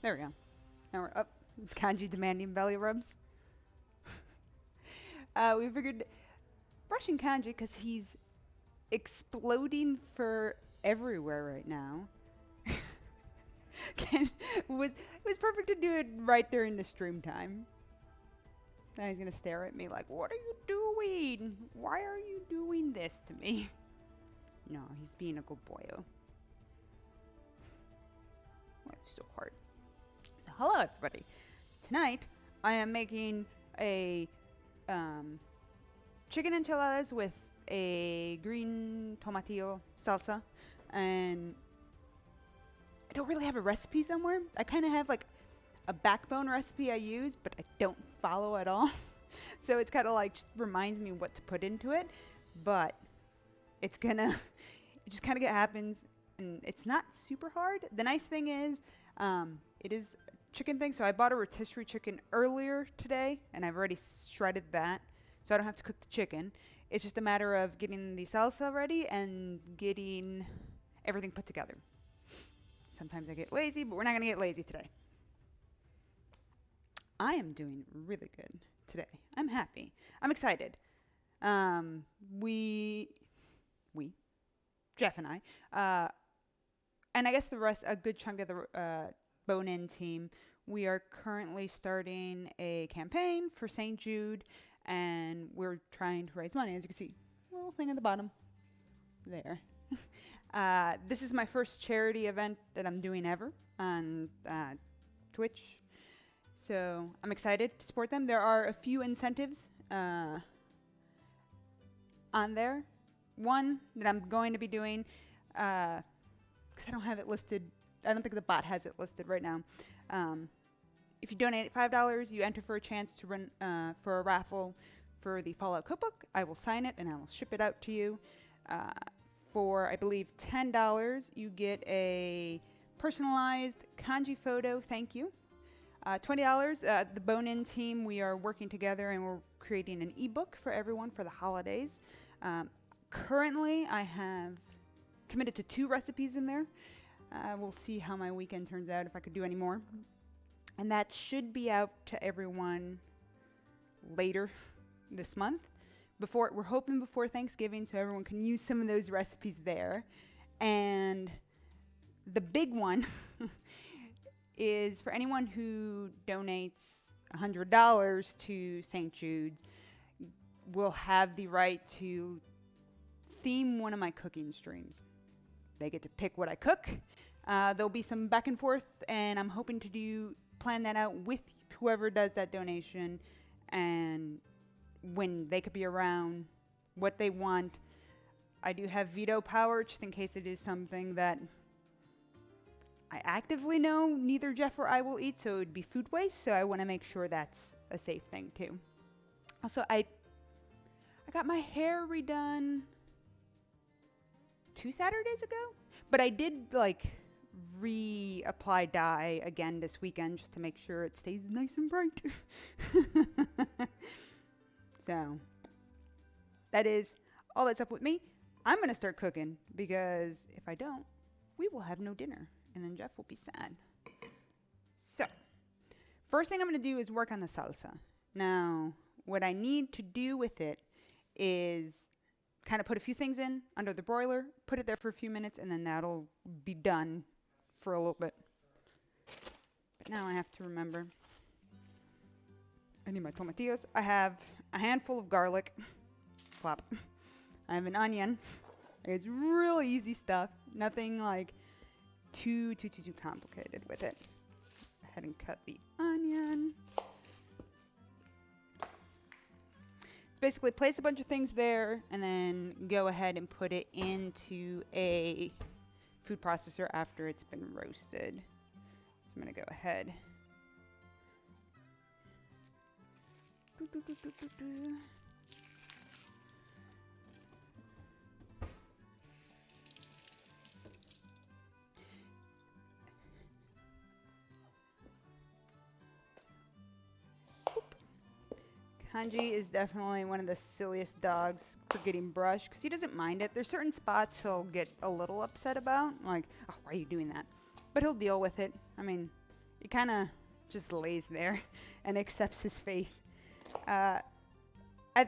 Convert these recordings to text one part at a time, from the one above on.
There we go. Now we're up. It's Kanji demanding belly rubs. We figured brushing Kanji because he's exploding for everywhere right now. It was perfect to do it right during the stream time. Now he's gonna stare at me like, "What are you doing? Why are you doing this to me?" No, he's being a good boyo. Life's so hard. So hello everybody. Tonight I am making a chicken enchiladas with a green tomatillo salsa, and I don't really have a recipe somewhere. I kind of have like a backbone recipe I use, but I don't follow at all. So it's kind of like just reminds me what to put into it, but it just kind of happens, and it's not super hard. The nice thing is, it is a chicken thing. So I bought a rotisserie chicken earlier today, and I've already shredded that, so I don't have to cook the chicken. It's just a matter of getting the salsa ready and getting everything put together. Sometimes I get lazy, but we're not going to get lazy today. I am doing really good today. I'm happy. I'm excited. We, Jeff and I, and I guess a good chunk of the Bone-In team, we are currently starting a campaign for St. Jude, and we're trying to raise money. As you can see, little thing at the bottom there. This is my first charity event that I'm doing ever on Twitch, so I'm excited to support them. There are a few incentives on there. One that I'm going to be doing, because I don't have it listed. I don't think the bot has it listed right now. If you donate $5, you enter for a chance to run for a raffle for the Fallout Cookbook. I will sign it and I will ship it out to you. For, I believe, $10, you get a personalized kanji photo. Thank you. $20, the Bone-In team, we are working together and we're creating an ebook for everyone for the holidays. Currently, I have committed to 2 recipes in there. We'll see how my weekend turns out, if I could do any more. And that should be out to everyone later this month. We're hoping before Thanksgiving, so everyone can use some of those recipes there. And the big one is for anyone who donates $100 to St. Jude's, will have the right to theme one of my cooking streams. They get to pick what I cook. There'll be some back and forth, and I'm hoping to plan that out with whoever does that donation, and when they could be around, what they want. I do have veto power, just in case it is something that I actively know neither Jeff or I will eat, so it would be food waste, so I want to make sure that's a safe thing too. Also, I got my hair redone 2 Saturdays ago, but I did reapply dye again this weekend just to make sure it stays nice and bright. So that is all that's up with me. I'm going to start cooking, because if I don't, we will have no dinner, and then Jeff will be sad. So first thing I'm going to do is work on the salsa. Now, what I need to do with it is kind of put a few things in under the broiler, put it there for a few minutes, and then that'll be done for a little bit. But now I have to remember, I need my tomatillos. I have a handful of garlic. Flop. I have an onion. It's really easy stuff. Nothing like too complicated with it. Go ahead and cut the onion. It's basically place a bunch of things there and then go ahead and put it into a food processor after it's been roasted. So I'm going to go ahead. Kanji is definitely one of the silliest dogs for getting brushed, because he doesn't mind it. There's certain spots he'll get a little upset about, like, oh, why are you doing that? But he'll deal with it. I mean, He kind of just lays there and accepts his fate. At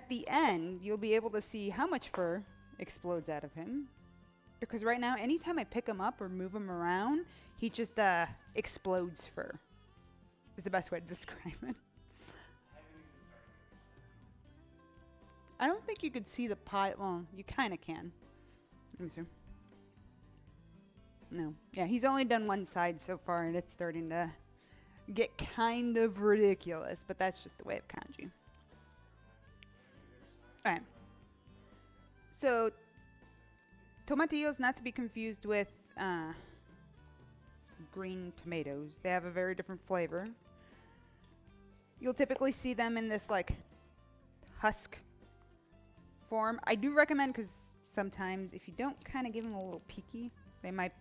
the end, you'll be able to see how much fur explodes out of him. Because right now, anytime I pick him up or move him around, he just explodes fur. Is the best way to describe it. I don't think you could see the pile. Well, you kind of can. Let me see. No. Yeah, he's only done one side so far, and it's starting to get kind of ridiculous. But that's just the way of kanji. Alright. So, tomatillos, not to be confused with green tomatoes. They have a very different flavor. You'll typically see them in this, like, husk form. I do recommend, because sometimes if you don't kind of give them a little peeky, they might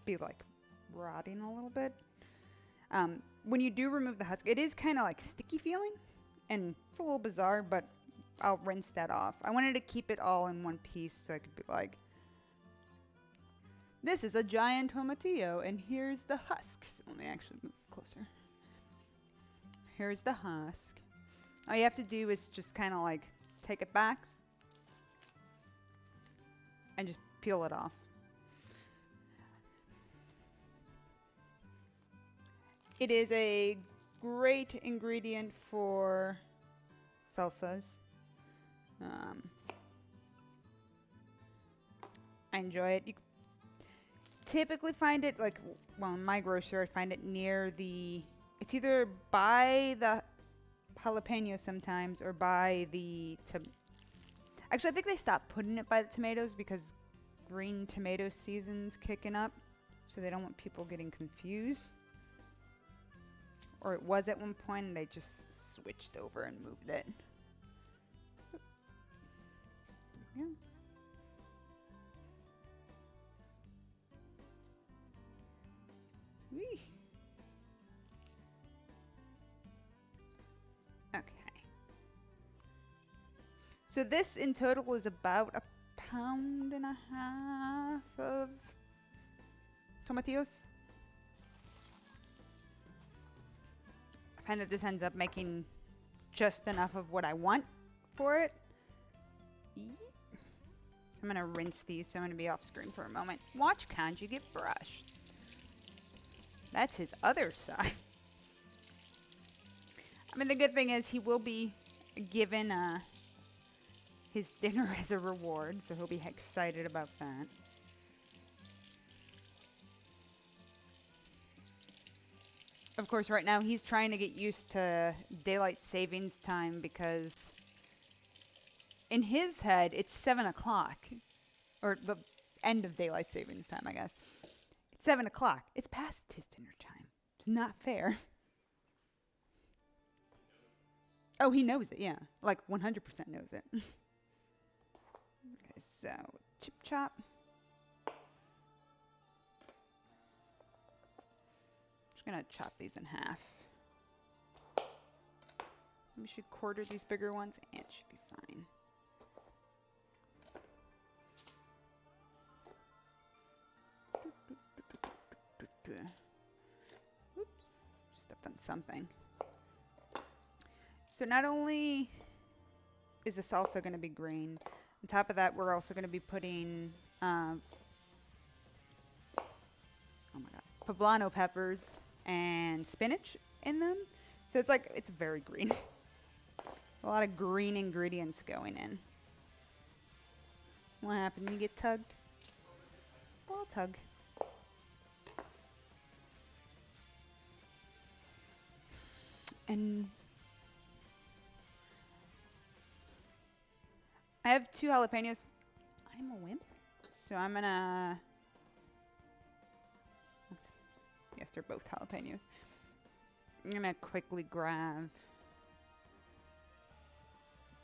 be, like, rotting a little bit. When you do remove the husk, it is kind of, like, sticky feeling. And it's a little bizarre, but I'll rinse that off. I wanted to keep it all in one piece so I could be like, this is a giant tomatillo, and here's the husks. Let me actually move closer. Here's the husk. All you have to do is just kind of like take it back and just peel it off. It is a great ingredient for salsas. I enjoy it. You typically find it like, well, in my grocery, I find it near the, it's either by the jalapeno sometimes or by the, actually I think they stopped putting it by the tomatoes because green tomato season's kicking up, so they don't want people getting confused. Or it was at one point and they just switched over and moved it. Yeah. Whee. Okay. So this in total is about 1.5 pounds of tomatillos. I find that this ends up making just enough of what I want for it. I'm going to rinse these, so I'm going to be off screen for a moment. Watch Kanji get brushed. That's his other side. I mean, the good thing is he will be given his dinner as a reward, so he'll be excited about that. Of course, right now he's trying to get used to daylight savings time because in his head, it's 7 o'clock. Or the end of daylight savings time, I guess. It's 7 o'clock. It's past his dinner time. It's not fair. Oh, he knows it, yeah. Like 100% knows it. Okay, so chip chop. Just gonna chop these in half. We should quarter these bigger ones and it should be fine. Oops, stepped on something. So not only is the salsa going to be green, on top of that, we're also going to be putting, oh my god, poblano peppers and spinach in them. So it's like, it's very green. A lot of green ingredients going in. What happened? You get tugged? Ball tug. And I have 2 jalapenos. I'm a wimp. So I'm gonna, yes, they're both jalapenos. I'm gonna quickly grab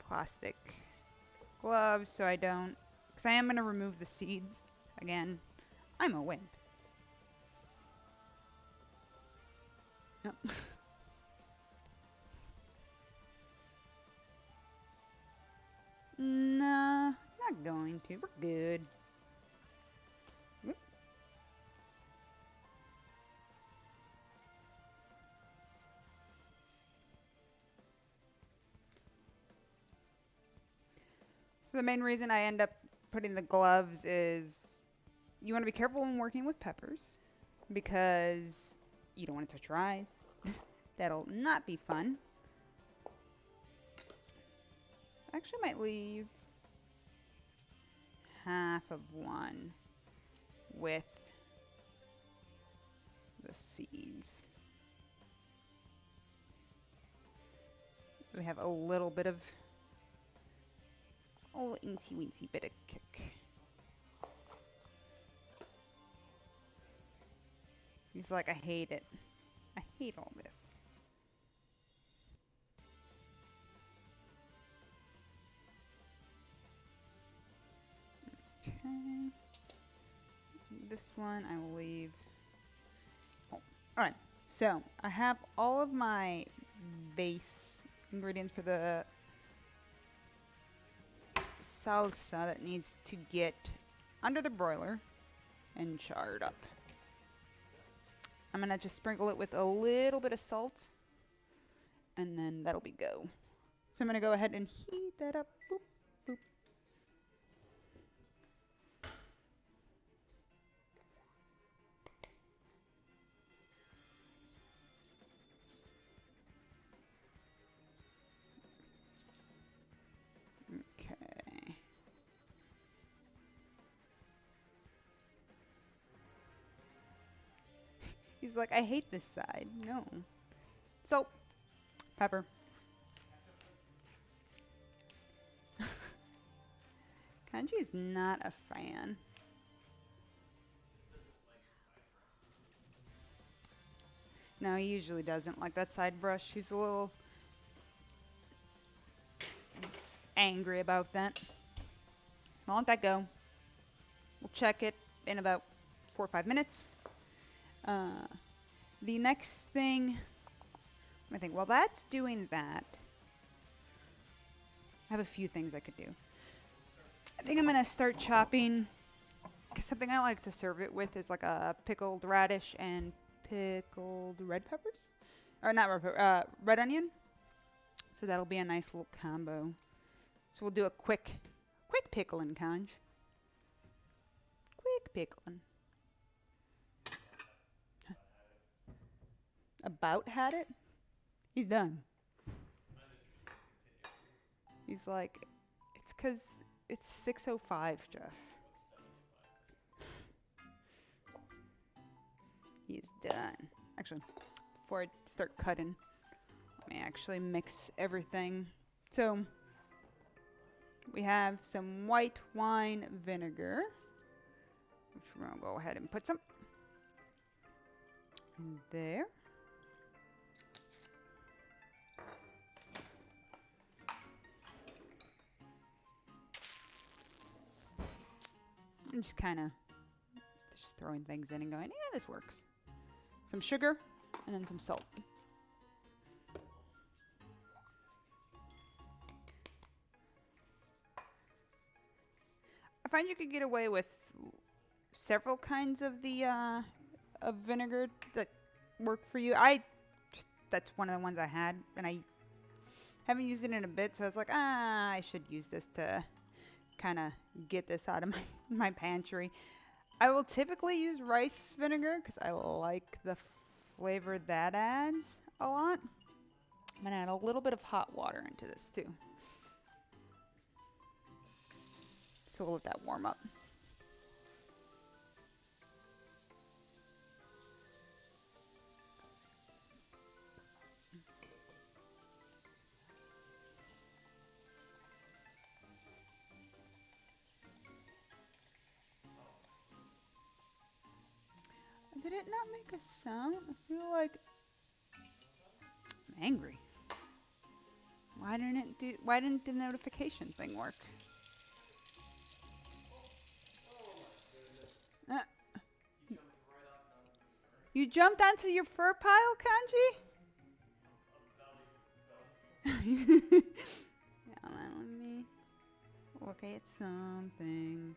plastic gloves so I don't, because I am gonna remove the seeds. Again, I'm a wimp. Nope. No, not going to. We're good. Whoop. So the main reason I end up putting the gloves is you want to be careful when working with peppers because you don't want to touch your eyes. That'll not be fun. Actually, I might leave half of one with the seeds. We have a little bit of incy wincy bit of kick. He's like, I hate it. I hate all this. Okay. This one I will leave. Oh, all right. So I have all of my base ingredients for the salsa that needs to get under the broiler and charred up. I'm gonna just sprinkle it with a little bit of salt and then that'll be go. So I'm gonna go ahead and heat that up. Boop, boop. Okay. He's like, I hate this side. No. Salt, pepper. Kanji is not a fan. No, he usually doesn't like that side brush. He's a little angry about that. I'll let that go. We'll check it in about 4 or 5 minutes. The next thing, I think, while that's doing that, I have a few things I could do. I think I'm going to start chopping, because something I like to serve it with is like a pickled radish and pickled red peppers. Or not red pepper, red onion. So that'll be a nice little combo. So we'll do a quick pickling, Conj. Quick pickling. About had it? He's done. He's like, it's because it's 6:05, Jeff. He's done. Actually, before I start cutting, let me actually mix everything. So, we have some white wine vinegar, which we're going to go ahead and put some in there. I'm just kind of just throwing things in and going, yeah, this works. Some sugar and then some salt. I find you could get away with several kinds of the of vinegar that work for you. That's one of the ones I had, and I haven't used it in a bit, so I was like, I should use this to kind of get this out of my pantry. I will typically use rice vinegar because I like the flavor that adds a lot. I'm going to add a little bit of hot water into this too. So we'll let that warm up. Did it not make a sound? I feel like I'm angry. Why didn't the notification thing work? You jumped onto your fur pile, Kanji? Yeah, let me look at something.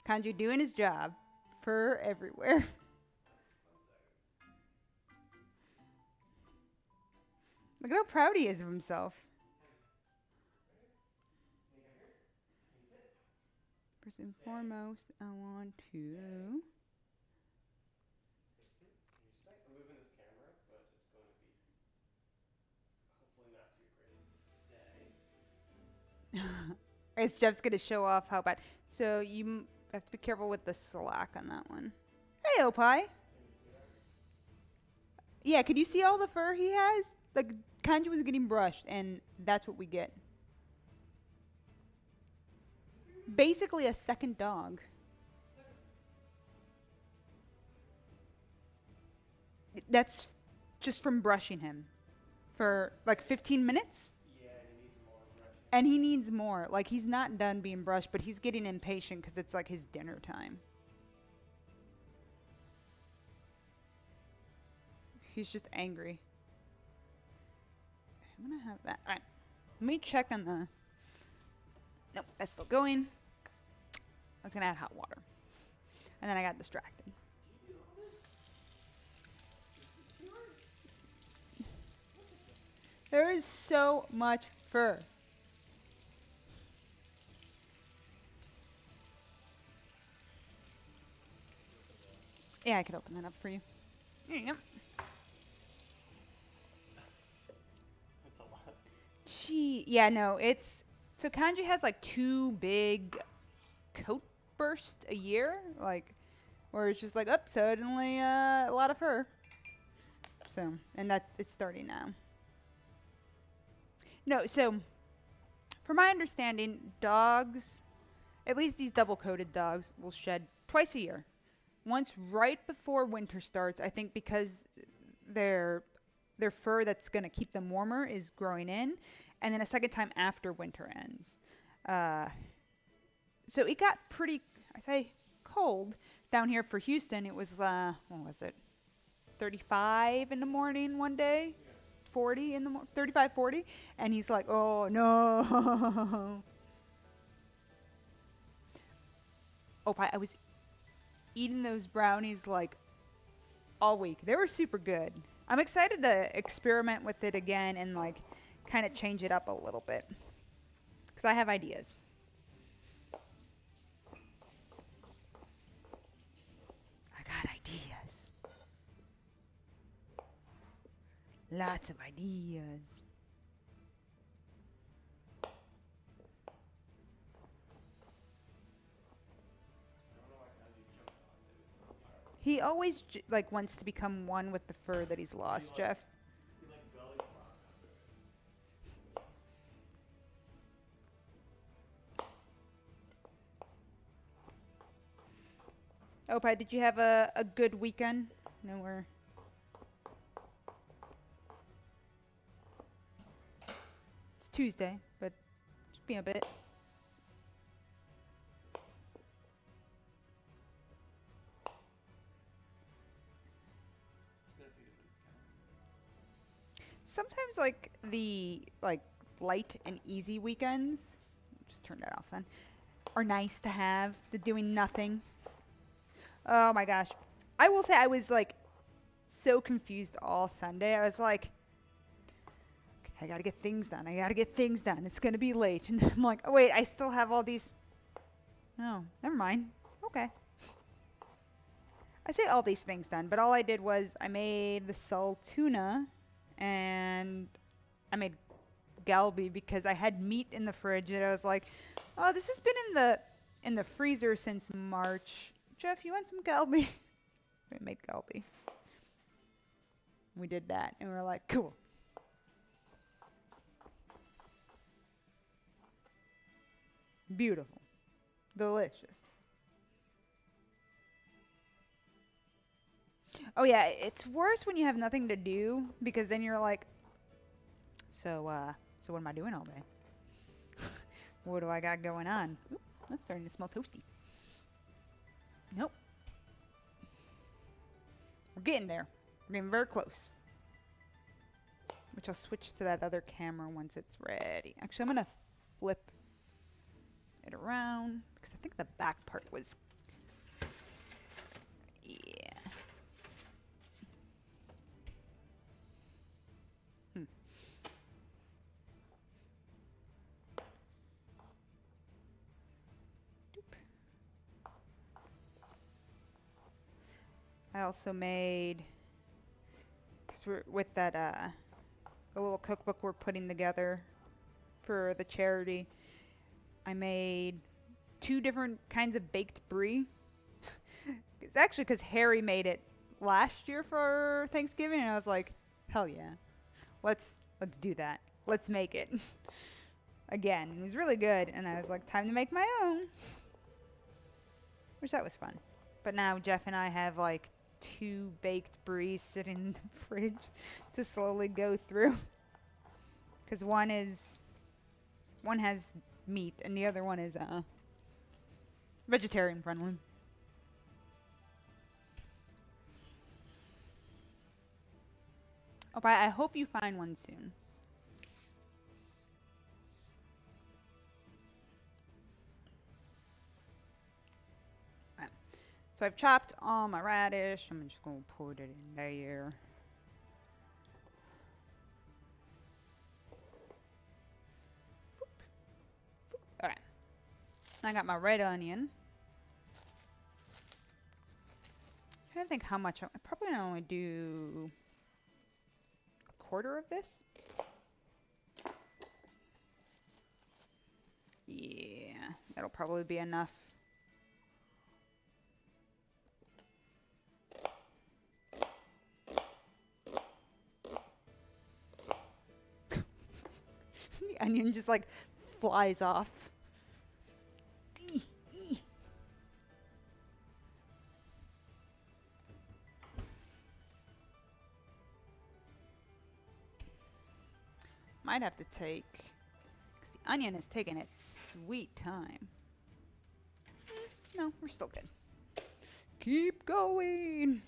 Kanji doing his job. Fur everywhere. Look at how proud he is of himself. First and foremost, I want to. I'm moving this camera, but it's going to be hopefully not too crazy. Stay. As Jeff's gonna show off how bad. So you have to be careful with the slack on that one. Hey, Opie. Yeah, could you see all the fur he has? Like, Kanji was getting brushed, and that's what we get. Basically a second dog. That's just from brushing him for like 15 minutes. Yeah, he needs more brushing. And he needs more. Like, he's not done being brushed, but he's getting impatient because it's like his dinner time. He's just angry. I'm gonna have that. All right. Let me check on the. Nope, that's still going. I was gonna add hot water, and then I got distracted. There is so much fur. Yeah, I could open that up for you. There you go. That's a lot. Gee, yeah, no, it's so Kanji has like 2 big coat bursts a year, like where it's just like, up suddenly a lot of fur. So, and that it's starting now. No, so from my understanding, dogs, at least these double-coated dogs, will shed twice a year. Once right before winter starts, I think because their fur that's going to keep them warmer is growing in, and then a second time after winter ends. So it got pretty, I say, cold down here for Houston. It was, what was it, 35 in the morning one day, 40 in the 35, 40, and he's like, oh no. Oh, I was eating those brownies like all week. They were super good. I'm excited to experiment with it again and like kind of change it up a little bit because I have ideas. I got ideas. Lots of ideas. He always like wants to become one with the fur that he's lost, Jeff. He like belly flopped under it. Opie, did you have a good weekend? No, we're... It's Tuesday, but just being a bit. Sometimes like the like light and easy weekends, just turn that off then, are nice to have. The doing nothing. Oh my gosh. I will say I was like so confused all Sunday. I was like, okay, I gotta get things done. I gotta get things done. It's gonna be late. And I'm like, oh wait, I still have all these. No, never mind. Okay. I say all these things done, but all I did was I made the salt tuna and I made galbi because I had meat in the fridge and I was like, oh, this has been in the freezer since March. Jeff, you want some galbi? We made galbi. We did that and we were like, cool. Beautiful. Delicious. Oh yeah, it's worse when you have nothing to do because then you're like, so what am I doing all day? What do I got going on? Oop, that's starting to smell toasty. Nope. We're getting there. We're getting very close. Which I'll switch to that other camera once it's ready. Actually, I'm gonna flip it around because I think the back part was, yeah. I also made, because we're with that the little cookbook we're putting together for the charity, I made 2 different kinds of baked brie. It's actually because Harry made it last year for Thanksgiving, and I was like, hell yeah, let's do that. Let's make it again. It was really good, and I was like, time to make my own, which that was fun. But now Jeff and I have like 2 baked bries sitting in the fridge to slowly go through, because one has meat and the other one is vegetarian friendly. Oh, but I hope you find one soon. Right. So I've chopped all my radish. I'm just going to put it in there. All right. I got my red onion. I'm trying to think how much. I probably only do a quarter of this. Yeah, that'll probably be enough. The onion just like flies off. Might have to take, because the onion is taking its sweet time. No, we're still good. Keep going.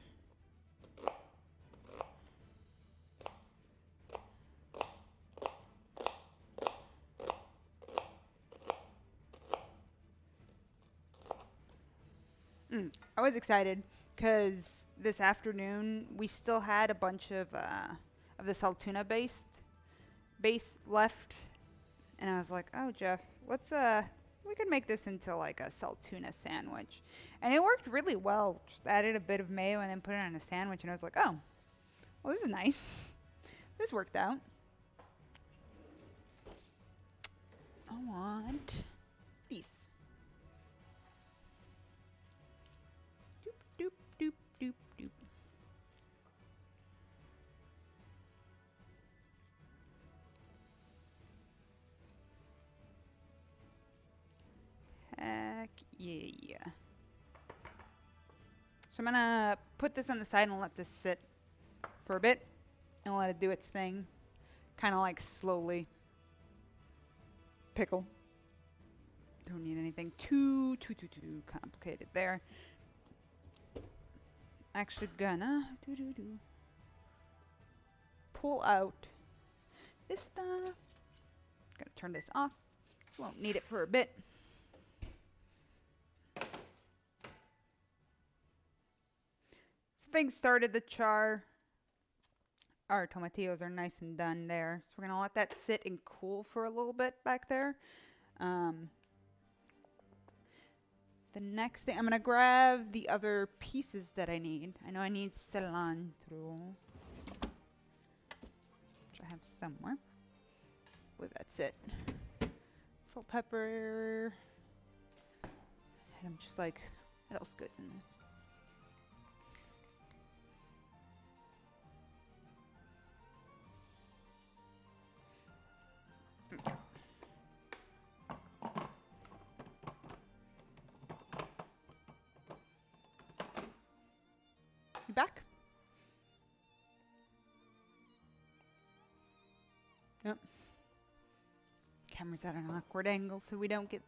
I was excited because this afternoon we still had a bunch of the saltuna base left, and I was like, "Oh, Jeff, let's we could make this into like a saltuna sandwich," and it worked really well. Just added a bit of mayo and then put it on a sandwich, and I was like, "Oh, well, this is nice. This worked out." I want these. Doop, doop, doop, doop. Heck yeah. So I'm gonna put this on the side and let this sit for a bit and let it do its thing. Kind of like slowly pickle. Don't need anything too complicated there. Actually gonna pull out this stuff. Gotta turn this off. Won't need it for a bit. So things started to char. Our tomatillos are nice and done there. So we're gonna let that sit and cool for a little bit back there. The next thing, I'm gonna grab the other pieces that I need. I know I need cilantro, which I have somewhere. I believe that's it. Salt, pepper. And I'm just like, what else goes in this? You back? Nope. Camera's at an awkward angle so we don't get...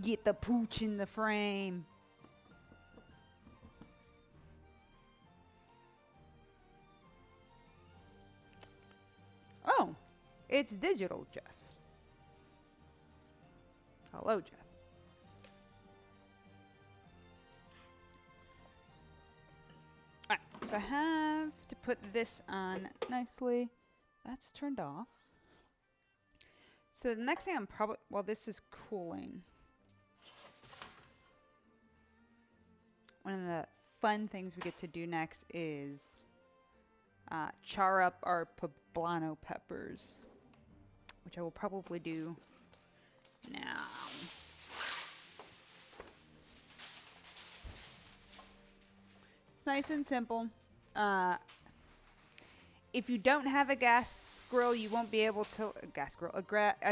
Get the pooch in the frame. Oh, it's digital, Jeff. Hello, Jeff. Alright, so I have to put this on nicely. That's turned off. So the next thing I'm probably, well, this is cooling. One of the fun things we get to do next is char up our poblano peppers, which I will probably do now. It's nice and simple. If you don't have a gas grill, you won't be able to, a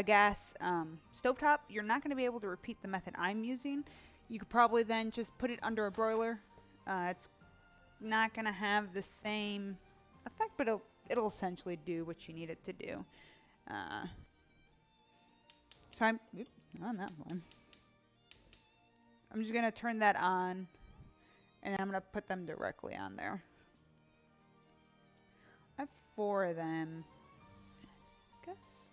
gas stovetop, you're not going to be able to repeat the method I'm using. You could probably then just put it under a broiler. It's not going to have the same effect, but it'll essentially do what you need it to do. So I'm on that one. I'm just going to turn that on, and I'm going to put them directly on there. I have 4 of them, I guess.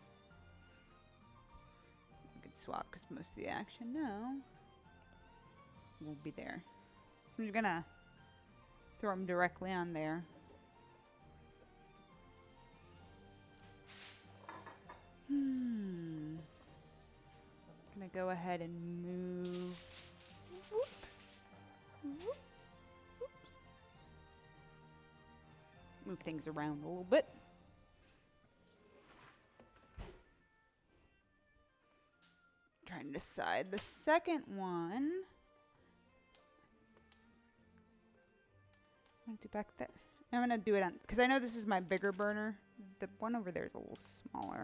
We could swap because most of the action now will be there. I'm just gonna throw them directly on there. Gonna go ahead and move. Whoop, whoop. Move things around a little bit. Trying to decide the second one. I'm gonna do back there. I'm gonna do it on, because I know this is my bigger burner. The one over there is a little smaller.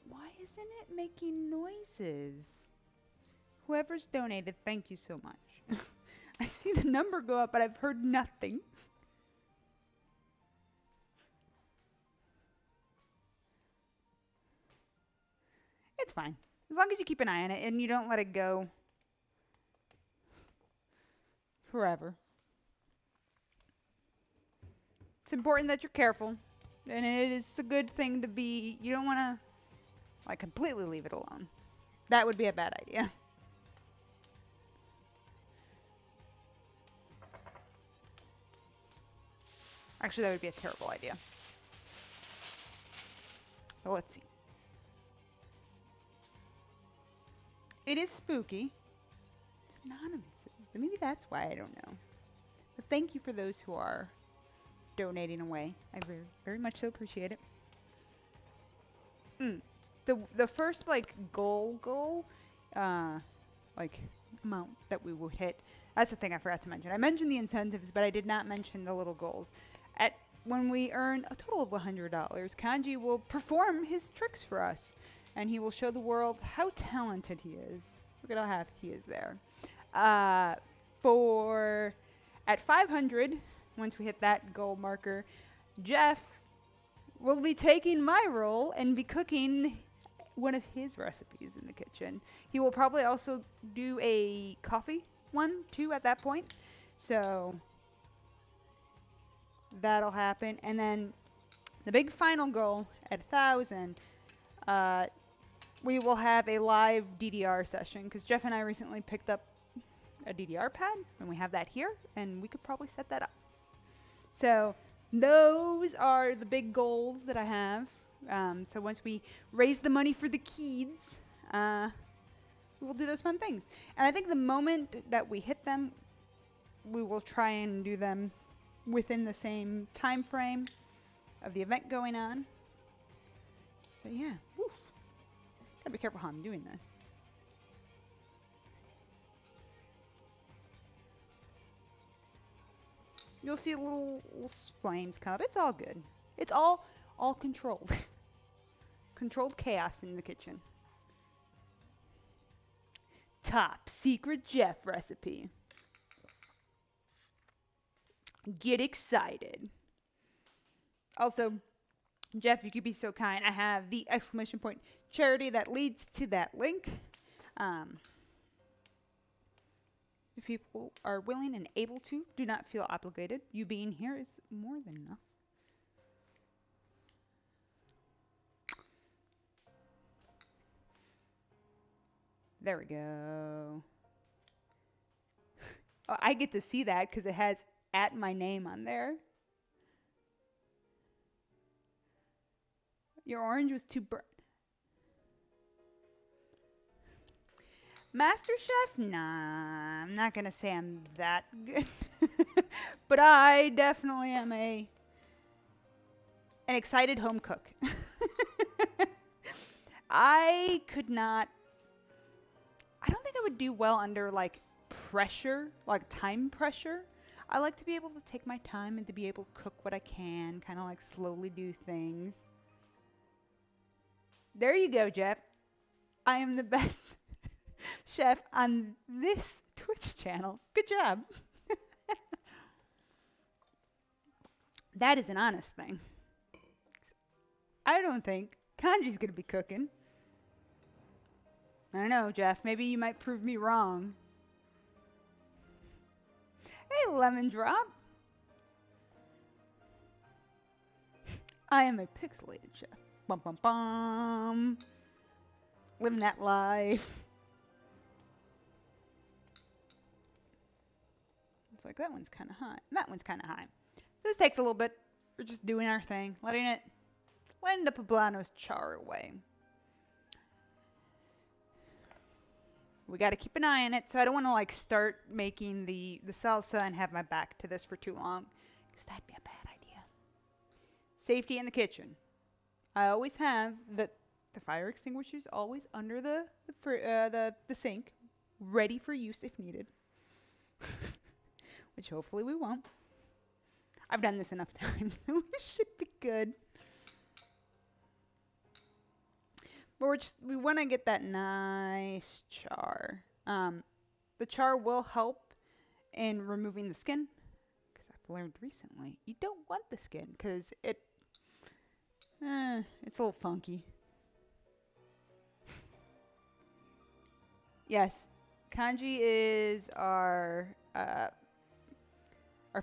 Why isn't it making noises? Whoever's donated, thank you so much. I see the number go up, but I've heard nothing. It's fine. As long as you keep an eye on it and you don't let it go forever. It's important that you're careful. And it is a good thing to be, you don't want to like completely leave it alone. That would be a bad idea. Actually, that would be a terrible idea. So let's see. It is spooky. It's anonymous. Maybe that's why I don't know. But thank you for those who are donating away. I very, very much so appreciate it. The first like goal like amount that we would hit. That's the thing I forgot to mention. I mentioned the incentives, but I did not mention the little goals. When we earn a total of $100, Kanji will perform his tricks for us, and he will show the world how talented he is. Look at how happy he is there. At 500, once we hit that goal marker, Jeff will be taking my role and be cooking one of his recipes in the kitchen. He will probably also do a coffee one too at that point. So that'll happen. And then the big final goal at 1,000, we will have a live DDR session, because Jeff and I recently picked up a DDR pad, and we have that here, and we could probably set that up. So those are the big goals that I have. So once we raise the money for the kids, we'll do those fun things. And I think the moment that we hit them, we will try and do them within the same time frame of the event going on. So yeah, woof. Gotta be careful how I'm doing this. You'll see little flames come up. It's all good. It's all controlled. Controlled chaos in the kitchen. Top secret Jeff recipe. Get excited. Also, Jeff, you could be so kind. I have the ! Charity that leads to that link. If people are willing and able to, do not feel obligated. You being here is more than enough. There we go. Oh, I get to see that because it has at my name on there. Your orange was too burnt. Master Chef? Nah, I'm not gonna say I'm that good. But I definitely am an excited home cook. I could not. I don't think I would do well under like pressure, like time pressure. I like to be able to take my time and to be able to cook what I can, kind of like slowly do things. There you go, Jeff. I am the best chef on this Twitch channel. Good job. That is an honest thing. I don't think Kanji's going to be cooking. I don't know, Jeff. Maybe you might prove me wrong. Hey, Lemon Drop. I am a pixelated chef. Bum bum bum. Living that life. It's like that one's kind of high. That one's kind of high. This takes a little bit. We're just doing our thing, letting the poblanos char away. We got to keep an eye on it, so I don't want to like start making the salsa and have my back to this for too long, because that'd be a bad idea. Safety in the kitchen. I always have the fire extinguishers always under the sink, ready for use if needed. Which hopefully we won't. I've done this enough times, so it should be good. But we want to get that nice char. The char will help in removing the skin, because I've learned recently you don't want the skin because it's a little funky. Yes, Kanji is our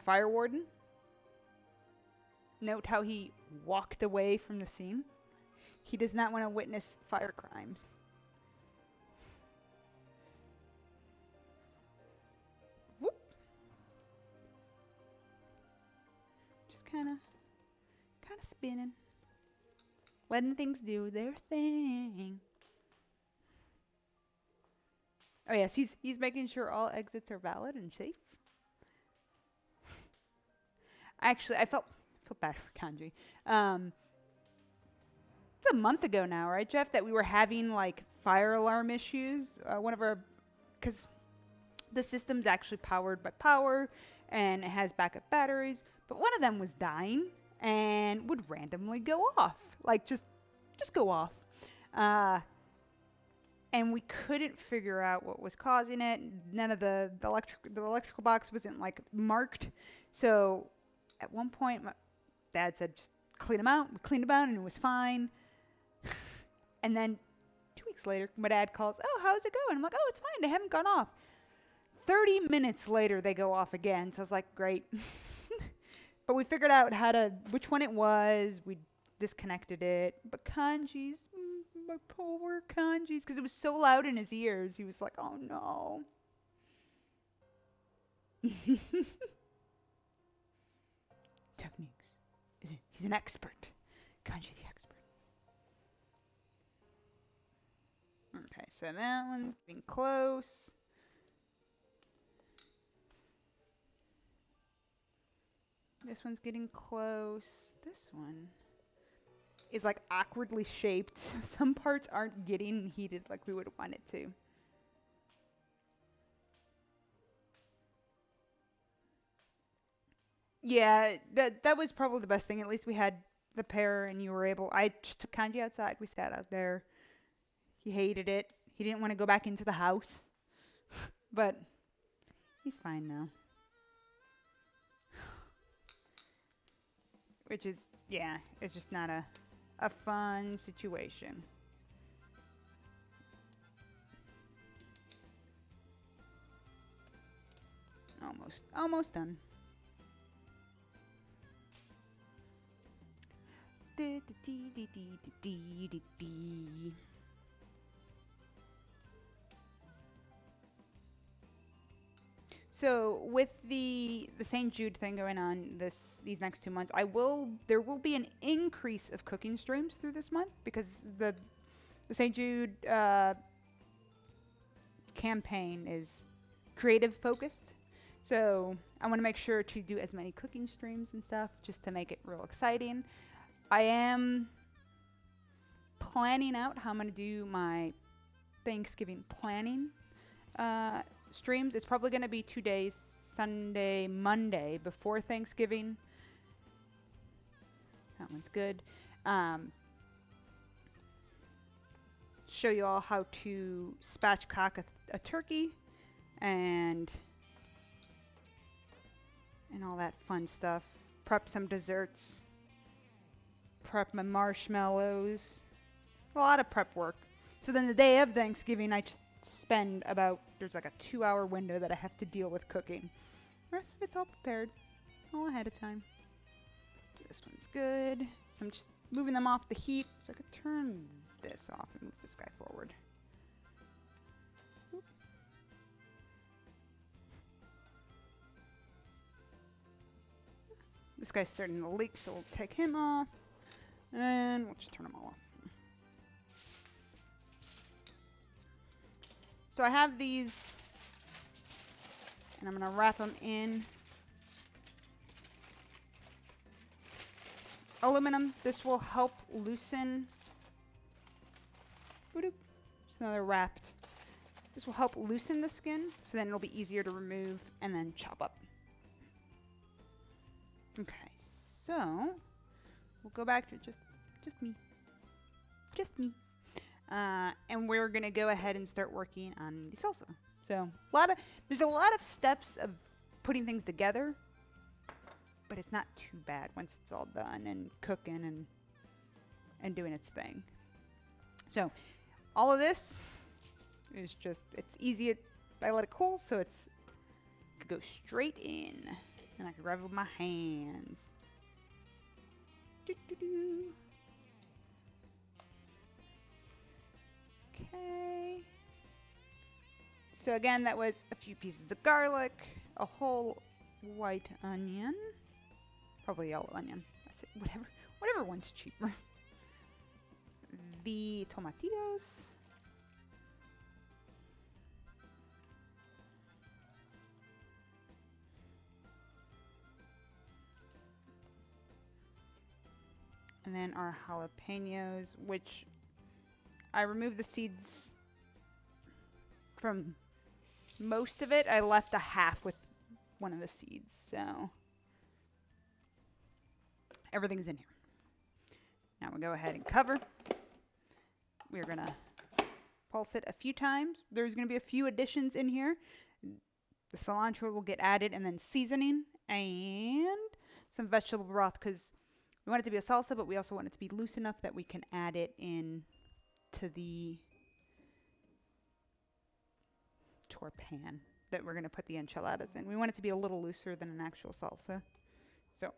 fire warden. Note how he walked away from the scene. He does not want to witness fire crimes. Whoop. Just kind of spinning. Letting things do their thing. Oh yes, he's making sure all exits are valid and safe. Actually, I felt bad for Kanji. It's a month ago now, right, Jeff, that we were having like fire alarm issues. Because the system's actually powered by power and it has backup batteries, but one of them was dying and would randomly go off, like just go off. And we couldn't figure out what was causing it. None of the electrical box wasn't like marked. So at one point, my dad said, just clean them out. We cleaned them out and it was fine. And then 2 weeks later, my dad calls, oh, how's it going? I'm like, oh, it's fine. They haven't gone off. 30 minutes later, they go off again. So I was like, great. But we figured out which one it was. We disconnected it. But Kanji's, my poor Kanji's, because it was so loud in his ears. He was like, oh no. Techniques. He's an expert. Kanji the expert. Okay, so that one's getting close. This one's getting close. This one is like awkwardly shaped. So some parts aren't getting heated like we would want it to. Yeah, that was probably the best thing. At least we had the pair and you were able. I just took Kanji outside. We sat out there. He hated it. He didn't want to go back into the house. But he's fine now. Which is, yeah, it's just not a fun situation. Almost done. So with the St. Jude thing going on these next 2 months, there will be an increase of cooking streams through this month because the St. Jude campaign is creative focused. So I want to make sure to do as many cooking streams and stuff just to make it real exciting. I am planning out how I'm going to do my Thanksgiving planning streams. It's probably going to be 2 days, Sunday, Monday before Thanksgiving. That one's good. Show you all how to spatchcock a turkey and all that fun stuff. Prep some desserts. Prep my marshmallows. A lot of prep work. So then the day of Thanksgiving, I spend there's like a 2-hour window that I have to deal with cooking. The rest of it's all prepared, all ahead of time. This one's good. So I'm just moving them off the heat so I could turn this off and move this guy forward. Oop. This guy's starting to leak, so we'll take him off. And we'll just turn them all off. So I have these, and I'm going to wrap them in aluminum. This will help loosen. So now they're wrapped. This will help loosen the skin, so then it'll be easier to remove and then chop up. Okay, so we'll go back to just me. Just me. And we're going to go ahead and start working on the salsa. So there's a lot of steps of putting things together, but it's not too bad once it's all done and cooking and doing its thing. So all of this is it's easy. I let it cool, so it could go straight in, and I can rub it with my hands. Doo-doo-doo. Okay. So again, that was a few pieces of garlic, a whole white onion, probably yellow onion. That's it. Whatever one's cheaper. The tomatillos. And then our jalapenos, which I removed the seeds from most of it. I left a half with one of the seeds, so everything's in here. Now we'll go ahead and cover. We're going to pulse it a few times. There's going to be a few additions in here. The cilantro will get added, and then seasoning and some vegetable broth, because we want it to be a salsa, but we also want it to be loose enough that we can add it in to our pan that we're going to put the enchiladas in. We want it to be a little looser than an actual salsa. So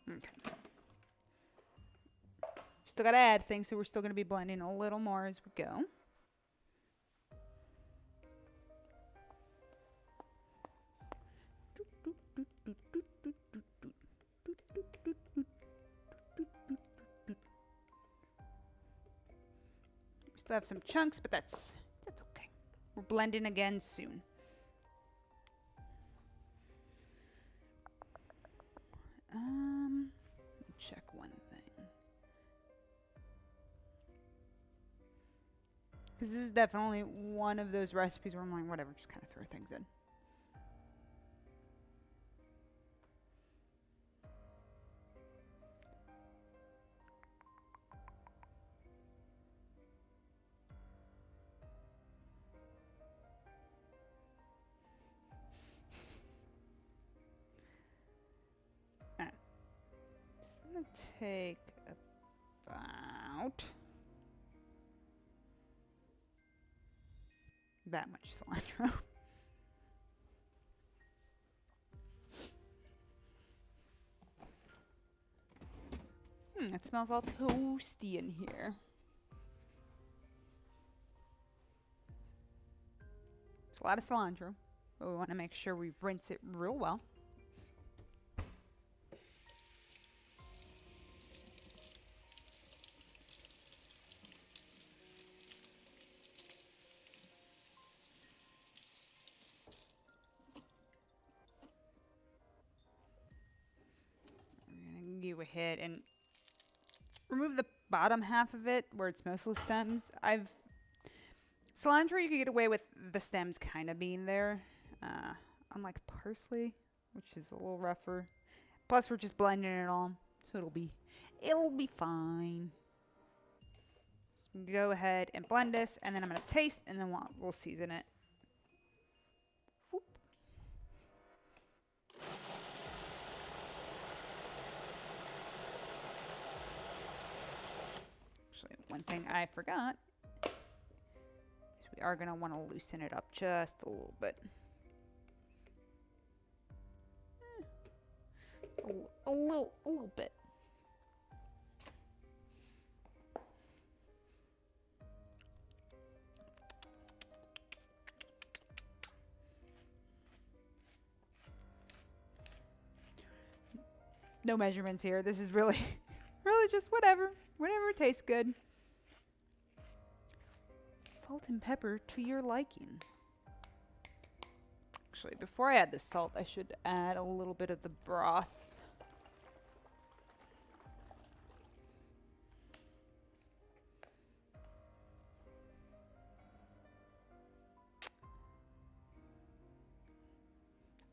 okay. Still got to add things, so we're still going to be blending a little more as we go. Still have some chunks, but that's okay. We're blending again soon. Check one thing. Because this is definitely one of those recipes where I'm like, whatever, just kind of throw things in. I'm going to take about that much cilantro. That's smells all toasty in here. It's a lot of cilantro, but we want to make sure we rinse it real well. We're going to go ahead and remove the bottom half of it where it's mostly stems. Cilantro, you can get away with the stems kind of being there, unlike parsley, which is a little rougher. Plus, we're just blending it all, so it'll be fine. Just go ahead and blend this, and then I'm gonna taste, and then we'll season it. Whoop. Actually, one thing I forgot. We are going to want to loosen it up just a little bit. A little bit. No measurements here. This is really just whatever tastes good. Salt and pepper to your liking. Actually, before I add the salt, I should add a little bit of the broth.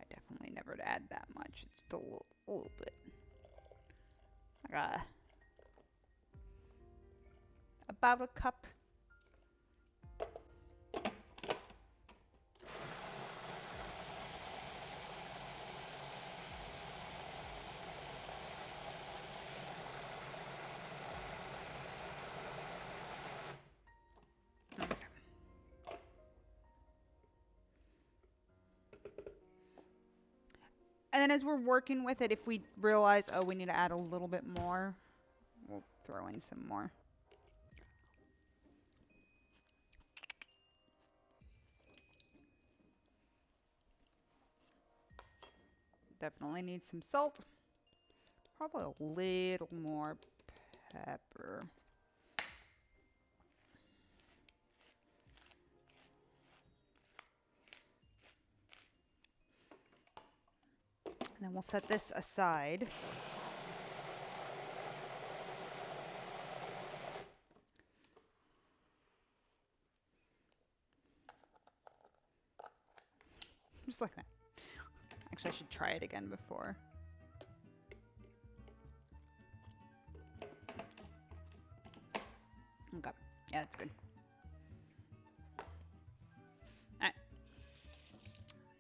I definitely never add that much. It's just a little bit. About a cup. And then as we're working with it, if we realize, oh, we need to add a little bit more, we'll throw in some more. Definitely need some salt. Probably a little more pepper. And then we'll set this aside. Just like that. Actually, I should try it again before. Okay. Yeah, that's good. Alright.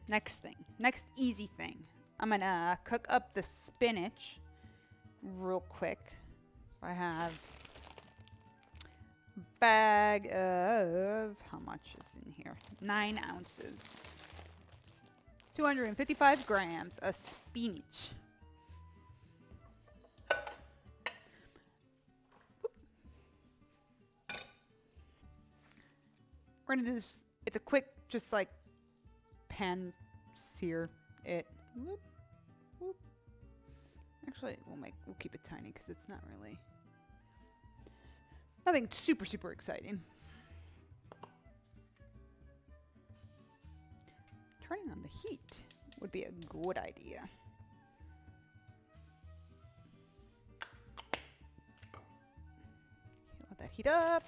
Next thing. Next easy thing. I'm gonna cook up the spinach real quick. So I have a bag of, how much is in here? 9 ounces. 255 grams of spinach. We're gonna do this. It's a quick, just like pan sear it. Whoop, whoop. Actually, we'll keep it tiny because it's not really nothing super exciting. Turning on the heat would be a good idea. Let that heat up.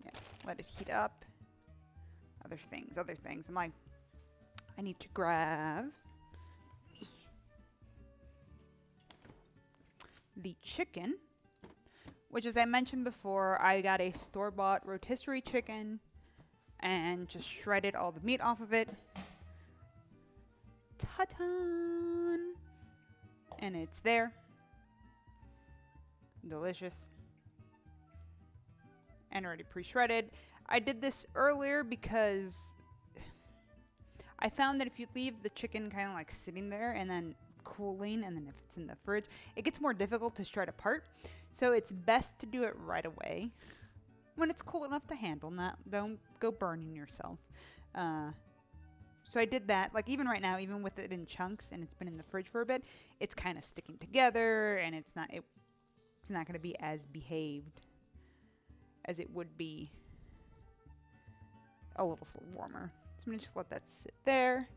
Yeah, let it heat up. Other things. I'm like, I need to grab the chicken, which, as I mentioned before, I got a store-bought rotisserie chicken and just shredded all the meat off of it. Ta-ta! And it's there. Delicious. And already pre-shredded. I did this earlier because I found that if you leave the chicken kind of like sitting there and then cooling, and then if it's in the fridge, it gets more difficult to shred apart. So it's best to do it right away when it's cool enough to handle. Don't go burning yourself. So I did that. Like even right now, even with it in chunks and it's been in the fridge for a bit, it's kind of sticking together, and it's not going to be as behaved as it would be a little warmer. So I'm going to just let that sit there.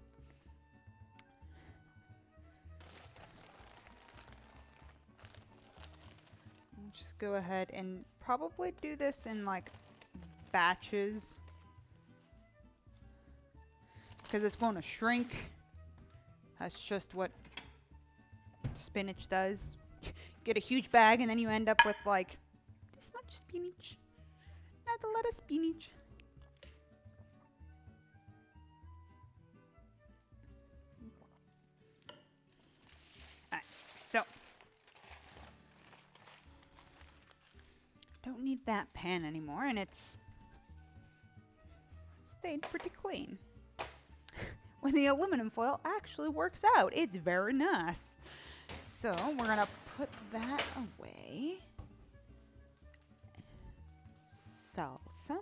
Just go ahead and probably do this in like batches, because it's going to shrink. That's just what spinach does. Get a huge bag and then you end up with like this much spinach. Not a lot of spinach. Alright, so don't need that pan anymore, and it's stayed pretty clean. When the aluminum foil actually works out, it's very nice. So we're gonna put that away. Salsa.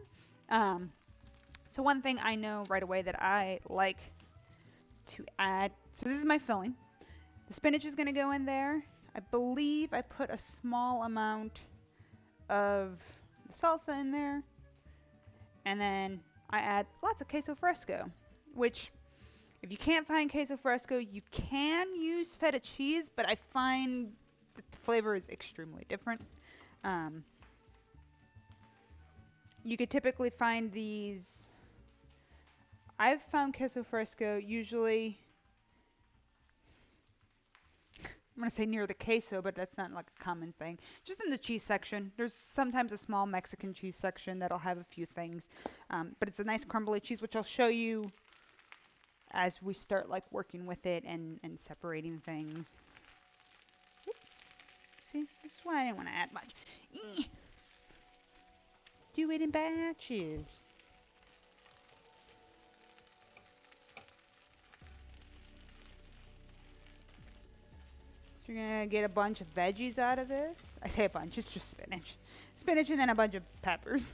So one thing I know right away that I like to add, so this is my filling. The spinach is gonna go in there. I believe I put a small amount of the salsa in there, and then I add lots of queso fresco, which if you can't find queso fresco, you can use feta cheese, but I find that the flavor is extremely different. You could typically find these. I've found queso fresco usually, I'm going to say near the queso, but that's not like a common thing. Just in the cheese section. There's sometimes a small Mexican cheese section that'll have a few things. But it's a nice crumbly cheese, which I'll show you as we start like working with it and separating things. Oop. See, this is why I didn't want to add much. Eeh. Do it in batches. So you're gonna get a bunch of veggies out of this. I say a bunch, it's just spinach. Spinach and then a bunch of peppers.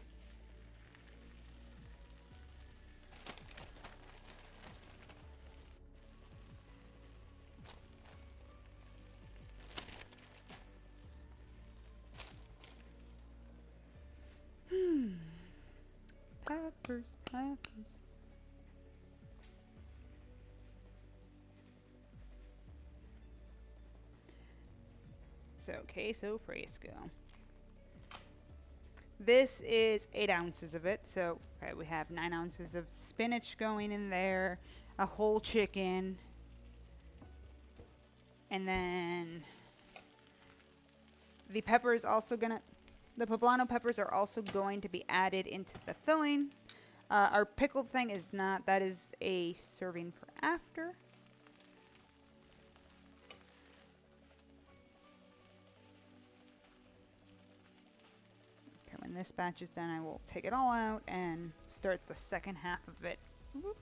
Peppers, peppers. So, queso fresco. This is 8 ounces of it. So, okay, we have 9 ounces of spinach going in there, a whole chicken, and then the pepper is also gonna, the poblano peppers are also going to be added into the filling. Our pickled thing is not, that is a serving for after. Okay, when this batch is done, I will take it all out and start the second half of it. Whoop.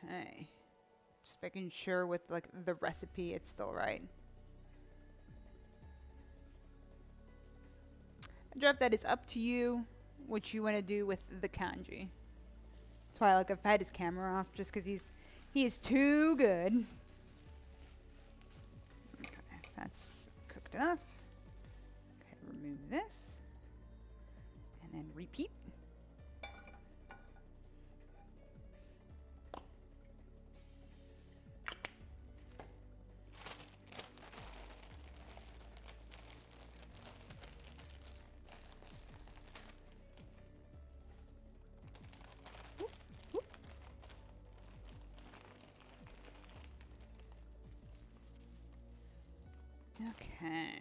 Okay, just making sure with like the recipe it's still right. Jeff, that is up to you what you want to do with the kanji. That's why like I've had his camera off just because he is too good. Okay, that's cooked enough. Okay, remove this and then repeat. Okay.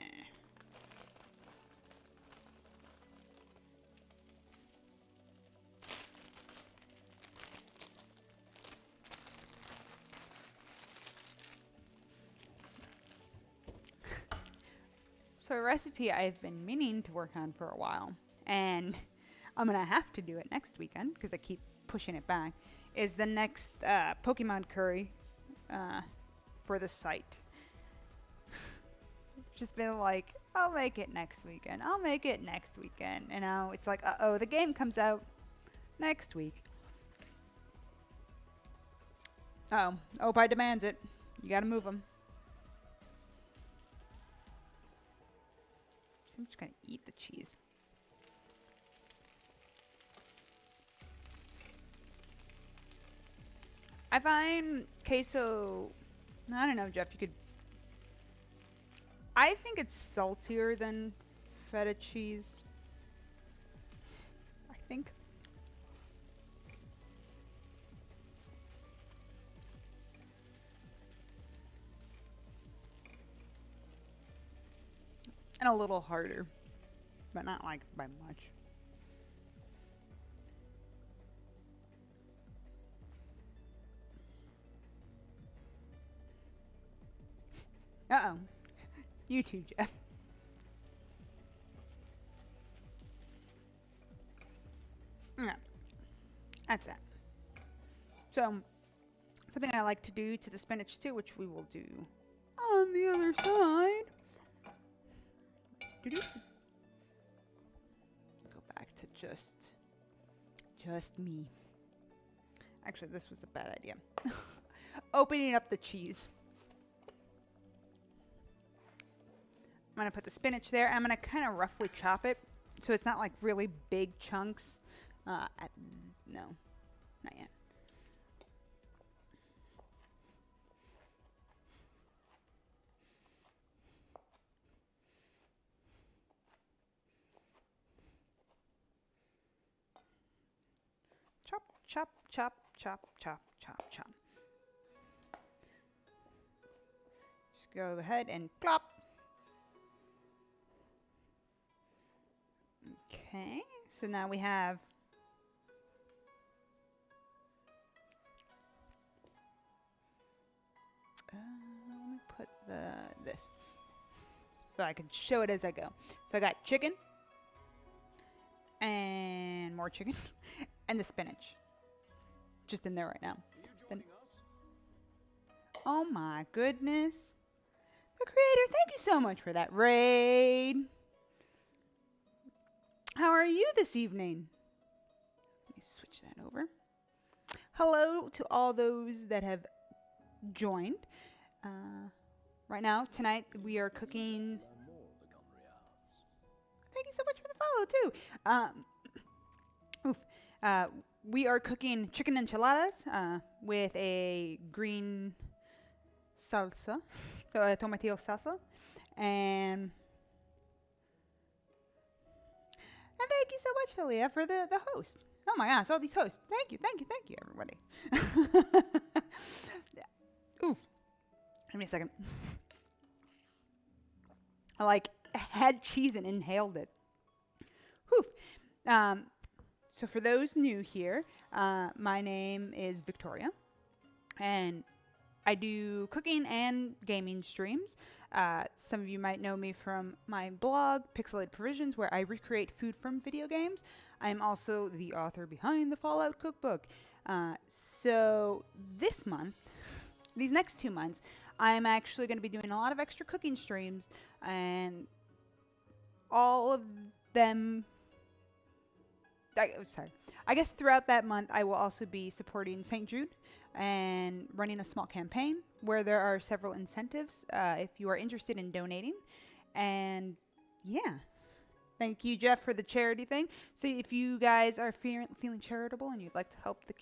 So a recipe I've been meaning to work on for a while, and I'm gonna have to do it next weekend because I keep pushing it back, is the next Pokemon curry for the site. Just been like, I'll make it next weekend. I'll make it next weekend. And now it's like, uh-oh, the game comes out next week. Uh-oh. Opie demands it. You gotta move them. So I'm just gonna eat the cheese. I find queso, I don't know, Jeff, you could, I think it's saltier than feta cheese. I think. And a little harder, but not like by much. Uh-oh. You too, Jeff. Yeah. That's that. So, something I like to do to the spinach too, which we will do on the other side. Doo-doo. Go back to just me. Actually, this was a bad idea. Opening up the cheese. I'm going to put the spinach there. I'm going to kind of roughly chop it so it's not like really big chunks. No, not yet. Chop, chop, chop, chop, chop, chop, chop. Just go ahead and plop. Okay, so now we have let me put this so I can show it as I go. So I got chicken and more chicken and the spinach just in there right now. Then, oh my goodness. The creator, thank you so much for that raid. How are you this evening? Let me switch that over. Hello to all those that have joined. Right now, tonight, we are cooking. Thank you so much for the follow, too. We are cooking chicken enchiladas with a green salsa, so a tomatillo salsa, and thank you so much, Aaliyah, for the host. Oh my gosh, all these hosts. Thank you, everybody. Ooh, give me a second. I had cheese and inhaled it. Whew. So for those new here, my name is Victoria, and I do cooking and gaming streams. Some of you might know me from my blog, Pixelated Provisions, where I recreate food from video games. I'm also the author behind the Fallout Cookbook. So this month, these next 2 months, I'm actually going to be doing a lot of extra cooking streams, and all of them... I guess throughout that month, I will also be supporting St. Jude and running a small campaign where there are several incentives if you are interested in donating. And yeah, thank you, Jeff, for the charity thing. So if you guys are feeling charitable and you'd like to help the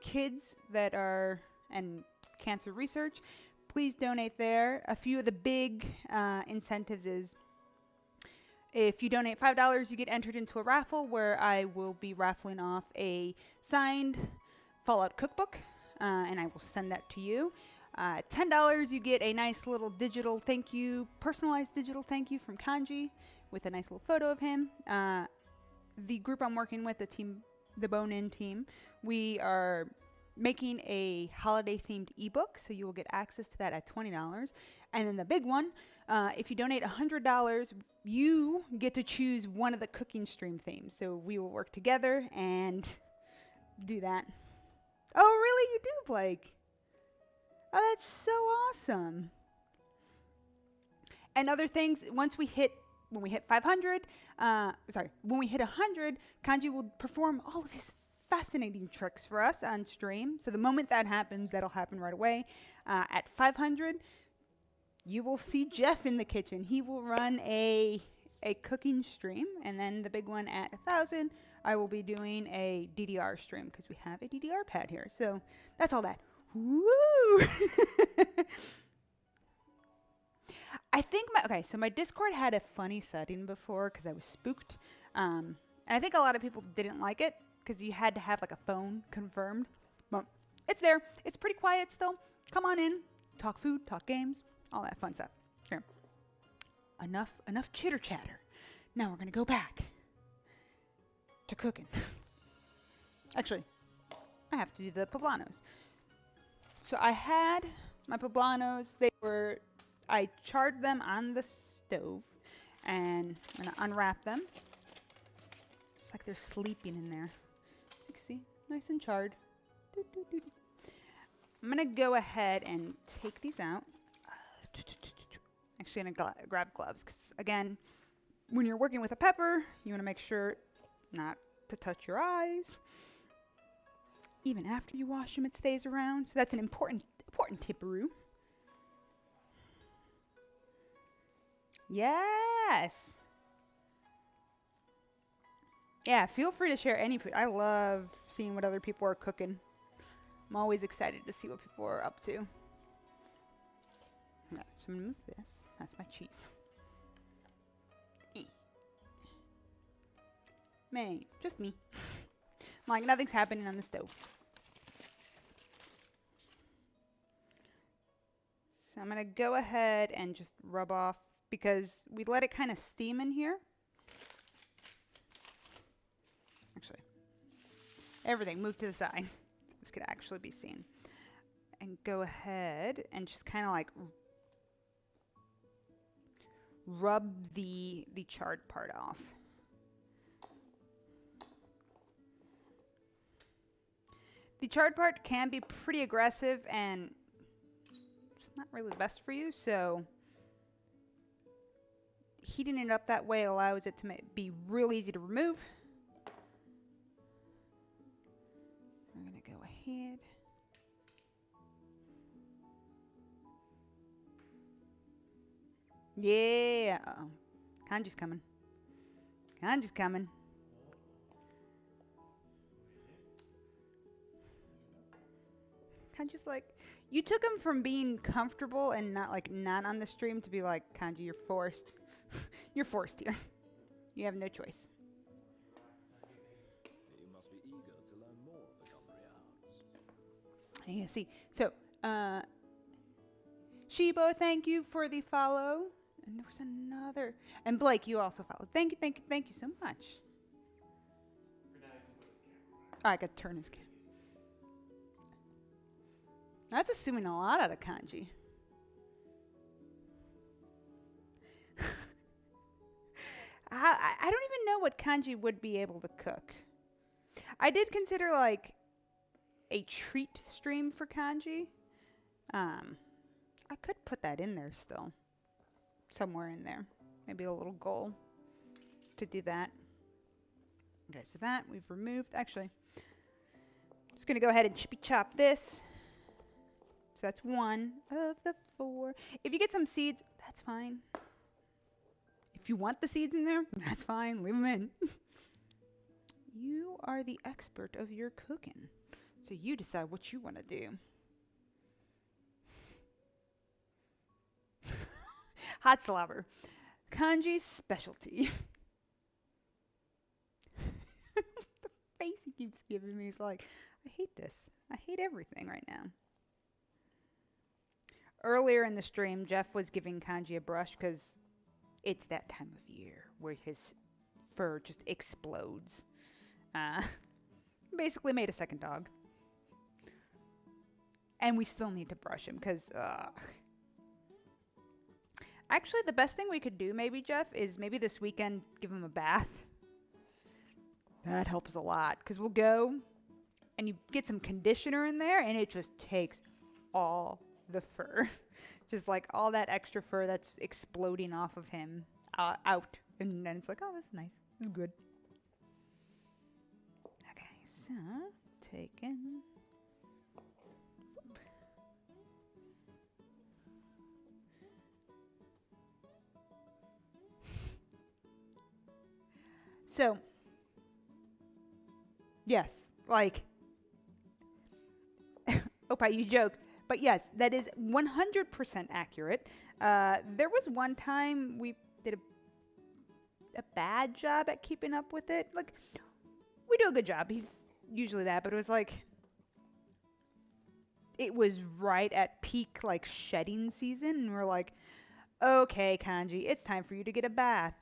kids that are and cancer research, please donate there. A few of the big incentives is if you donate $5, you get entered into a raffle where I will be raffling off a signed Fallout Cookbook, and I will send that to you. $10, you get a nice little digital thank you, personalized digital thank you from Kanji with a nice little photo of him. The group I'm working with, the Bone In team, we are making a holiday themed ebook, so you will get access to that at $20. And then the big one, if you donate $100, you get to choose one of the cooking stream themes. So we will work together and do that. Oh, really? You do, Blake? Oh, that's so awesome. And other things, when we hit 500, when we hit 100, Kanji will perform all of his fascinating tricks for us on stream. So the moment that happens, that'll happen right away. At 500, you will see Jeff in the kitchen. He will run a cooking stream, and then the big one at 1,000, I will be doing a DDR stream because we have a DDR pad here. So that's all that. Woo! I think my Discord had a funny setting before because I was spooked. And I think a lot of people didn't like it because you had to have like a phone confirmed. But it's there. It's pretty quiet still. Come on in. Talk food, talk games, all that fun stuff. Here. Enough chitter chatter. Now we're going to go back to cooking. Actually, I have to do the poblanos. So I had my poblanos. I charred them on the stove, and I'm going to unwrap them. Just like they're sleeping in there. As you can see, nice and charred. I'm going to go ahead and take these out. Actually, I'm going to grab gloves because, again, when you're working with a pepper, you want to make sure not to touch your eyes. Even after you wash them, it stays around. So that's an important tipperoo. Yes. Yeah, feel free to share any food. I love seeing what other people are cooking. I'm always excited to see what people are up to. Okay, so I'm going to move this. That's my cheese. Me. Just me. Like, nothing's happening on the stove. So I'm going to go ahead and just rub off because we let it kind of steam in here. Actually, everything move to the side so this could actually be seen. And go ahead and just kind of like rub the charred part off. The charred part can be pretty aggressive and it's not really the best for you, so heating it up that way allows it to be real easy to remove. I'm going to go ahead. Yeah. Uh-oh. Kanji's coming. Kanji's coming. Kanji's like, you took him from being comfortable and not on the stream to be like, Kanji, you're forced. You're forced here. You have no choice. You must be eager to learn more of the culinary arts. Yeah, see. So, Shibo, thank you for the follow. And there was another. And Blake, you also followed. Thank you so much. Oh, I could turn his camera. That's assuming a lot out of Kanji. I don't even know what Kanji would be able to cook. I did consider like a treat stream for Kanji. I could put that in there still. Somewhere in there. Maybe a little goal to do that. Okay, so that we've removed. Actually, just going to go ahead and chippy chop this. So that's 1 of the 4. If you get some seeds, that's fine. If you want the seeds in there, that's fine. Leave them in. You are the expert of your cooking. So you decide what you want to do. Hot slobber. Kanji's specialty. The face he keeps giving me is like, I hate this. I hate everything right now. Earlier in the stream, Jeff was giving Kanji a brush because it's that time of year where his fur just explodes. Basically made a second dog. And we still need to brush him because, actually, the best thing we could do, maybe, Jeff, is maybe this weekend give him a bath. That helps a lot because we'll go and you get some conditioner in there and it just takes all the fur. Just like all that extra fur that's exploding off of him out. And then it's like, oh, that's nice. That's good. Okay, so taken. So, yes, like, Opie, you joke, but yes, that is 100% accurate. There was one time we did a bad job at keeping up with it. Like, we do a good job. He's usually that, but it was like, it was right at peak, like, shedding season, and we're like, okay, Kanji, it's time for you to get a bath.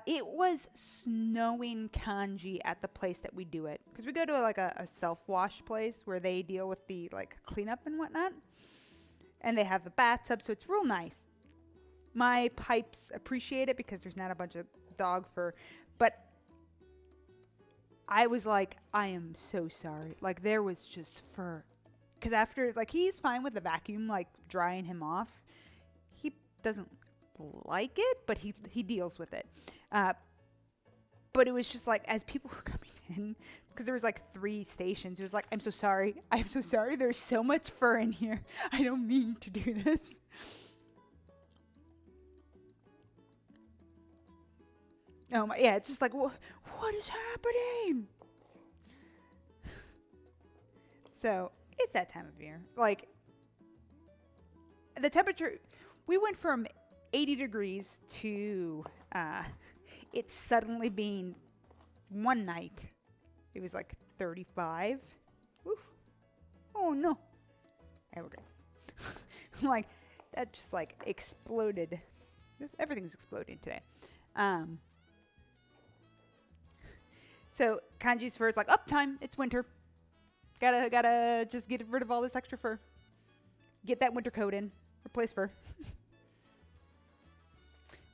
It was snowing Kanji at the place that we do it. Because we go to like a self-wash place where they deal with the like cleanup and whatnot. And they have the bathtub, so it's real nice. My pipes appreciate it because there's not a bunch of dog fur. But I was like, I am so sorry. Like there was just fur. Because after, like he's fine with the vacuum, like drying him off. He doesn't like it, but he deals with it. But it was just like as people were coming in, because there was like 3 stations, it was like, I'm so sorry, there's so much fur in here, I don't mean to do this. Oh my, yeah, it's just like, what is happening? So it's that time of year. Like the temperature, we went from 80 degrees to it suddenly being one night it was like 35. Oof. Oh no. Okay, we're good. I'm like, that just like exploded. Everything's exploding today. So Kanji's fur is like, time, it's winter. Gotta just get rid of all this extra fur. Get that winter coat in. Replace fur.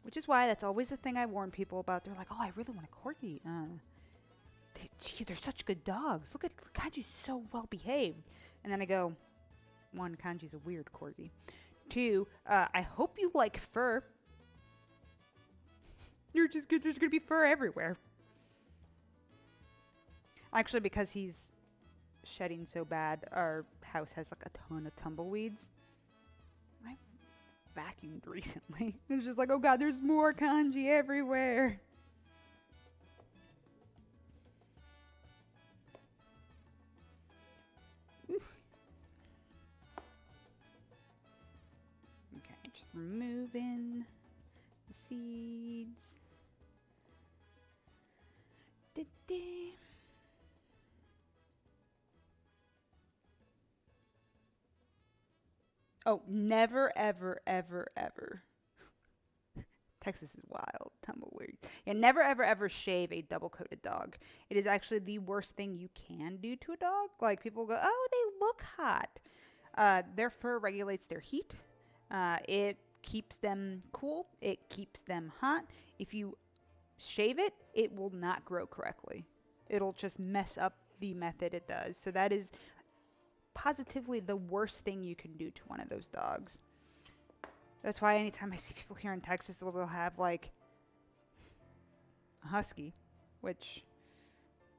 Which is why that's always the thing I warn people about. They're like, oh, I really want a corgi. They're such good dogs. Look at Kanji's so well behaved. And then I go, 1, Kanji's a weird corgi. 2, I hope you like fur. There's going to be fur everywhere. Actually, because he's shedding so bad, our house has like a ton of tumbleweeds. Vacuumed recently. It was just like, oh god, there's more Kanji everywhere. Ooh. Okay, just removing the seeds. Oh, never, ever, ever, ever. Texas is wild. Tumbleweed. Yeah, never, ever, ever shave a double-coated dog. It is actually the worst thing you can do to a dog. Like, people go, oh, they look hot. Their fur regulates their heat. It keeps them cool. It keeps them hot. If you shave it, it will not grow correctly. It'll just mess up the method it does. So that is positively the worst thing you can do to one of those dogs. That's why anytime I see people here in Texas, they'll have like a husky, which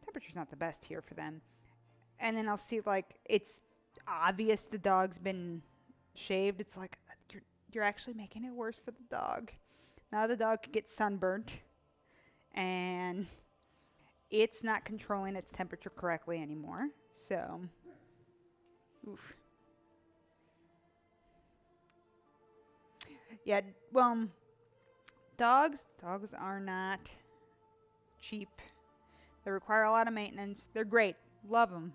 temperature's not the best here for them. And then I'll see like it's obvious the dog's been shaved. It's like you're actually making it worse for the dog. Now the dog could get sunburnt and it's not controlling its temperature correctly anymore. So oof. Yeah, well, dogs are not cheap. They require a lot of maintenance. They're great. Love them.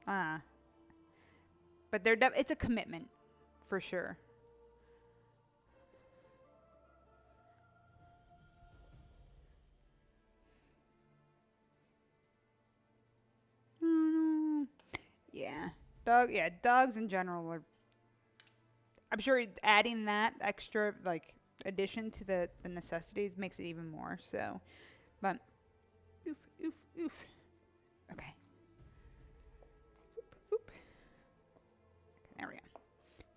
But it's a commitment for sure. Yeah. Dogs in general are I'm sure adding that extra like addition to the necessities makes it even more so. But oof, oof, oof. Okay. Whoop, whoop. There we go.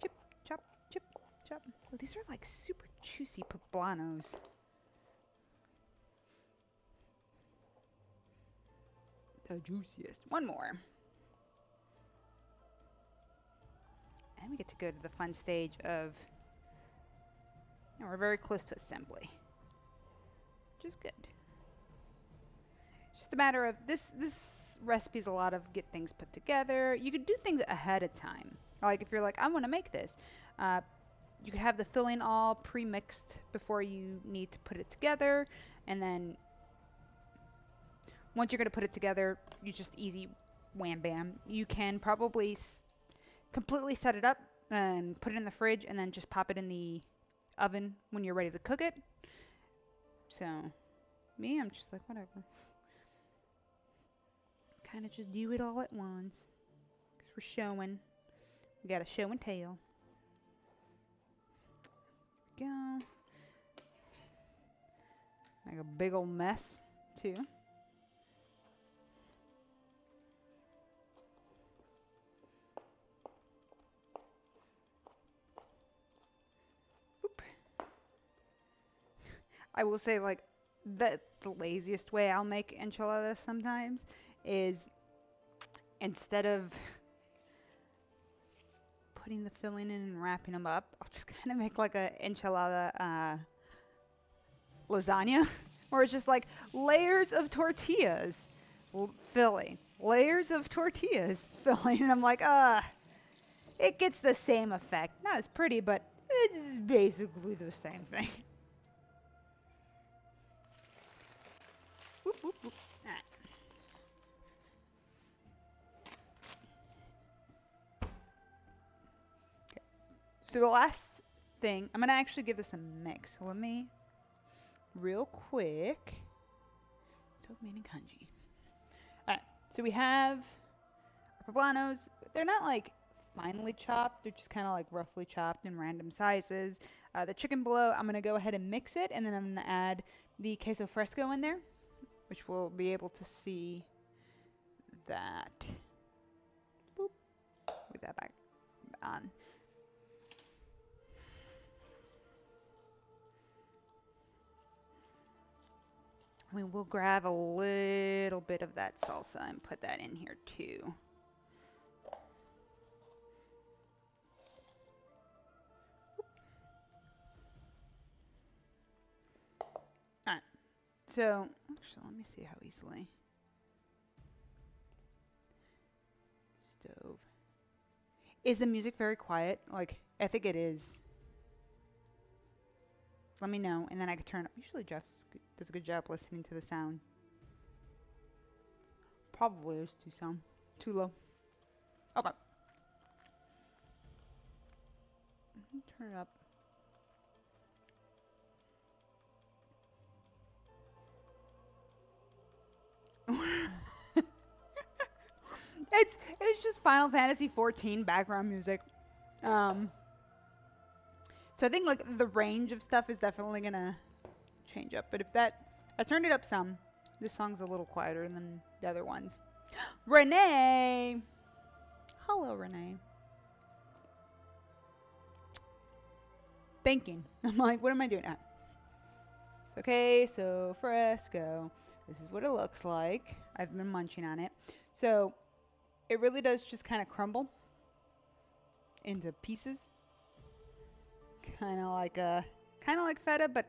Chip, chop, chip, chop. Oh, these are like super juicy poblanos. The juiciest. One more. And we get to go to the fun stage of, we're very close to assembly, which is good. It's just a matter of, this recipe is a lot of get things put together. You could do things ahead of time. Like if you're like, I want to make this, you could have the filling all pre-mixed before you need to put it together. And then once you're going to put it together, you just easy wham bam. You can probably completely set it up and put it in the fridge and then just pop it in the oven when you're ready to cook it. So me, I'm just like, whatever. Kind of just do it all at once. Because we're showing. We got a show and tell. There we go. Like a big old mess, too. I will say, like, the laziest way I'll make enchiladas sometimes is instead of putting the filling in and wrapping them up, I'll just kind of make like a enchilada lasagna, where it's just like layers of tortillas filling, layers of tortillas filling, and I'm like, it gets the same effect. Not as pretty, but it's basically the same thing. Whoop, whoop, whoop. Right. Okay. So the last thing, I'm going to actually give this a mix. So let me, real quick, soak made in kanji. Alright, so we have our poblanos. They're not like finely chopped. They're just kind of like roughly chopped in random sizes. The chicken below, I'm going to go ahead and mix it, and then I'm going to add the queso fresco in there, which we'll be able to see that. Boop. Put that back on. I mean, we'll grab a little bit of that salsa and put that in here too. Alright, so actually let me see how easily. Stove. Is the music very quiet? Like, I think it is. Let me know, and then I can turn it up. Usually Jeff does a good job listening to the sound. Probably is too low. Okay. Turn it up. It's just Final Fantasy 14 background music. So I think like the range of stuff is definitely gonna change up. But if that, I turned it up some. This song's a little quieter than the other ones. Renee! Hello, Renee. Thinking. I'm like, what am I doing? Okay, so fresco. This is what it looks like. I've been munching on it. So it really does just kind of crumble into pieces. Kind of like feta, but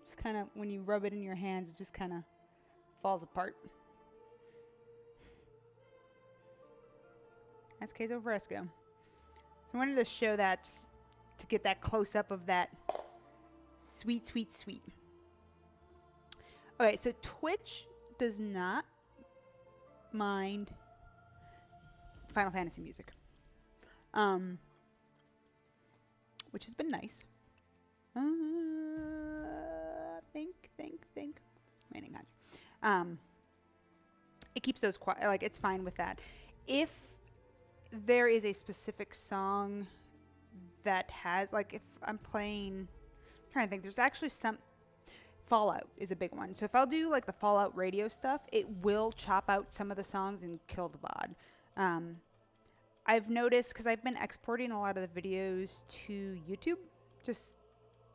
just kind of when you rub it in your hands, it just kind of falls apart. That's queso fresco. So I wanted to show that just to get that close up of that sweet, sweet, sweet. Okay, so Twitch does not mind Final Fantasy music, which has been nice. Think. It keeps those quiet. Like, it's fine with that. If there is a specific song that has, like, if I'm playing, I'm trying to think, there's actually some, Fallout is a big one. So if I'll do like the Fallout radio stuff, it will chop out some of the songs and kill the VOD. I've noticed, because I've been exporting a lot of the videos to YouTube, just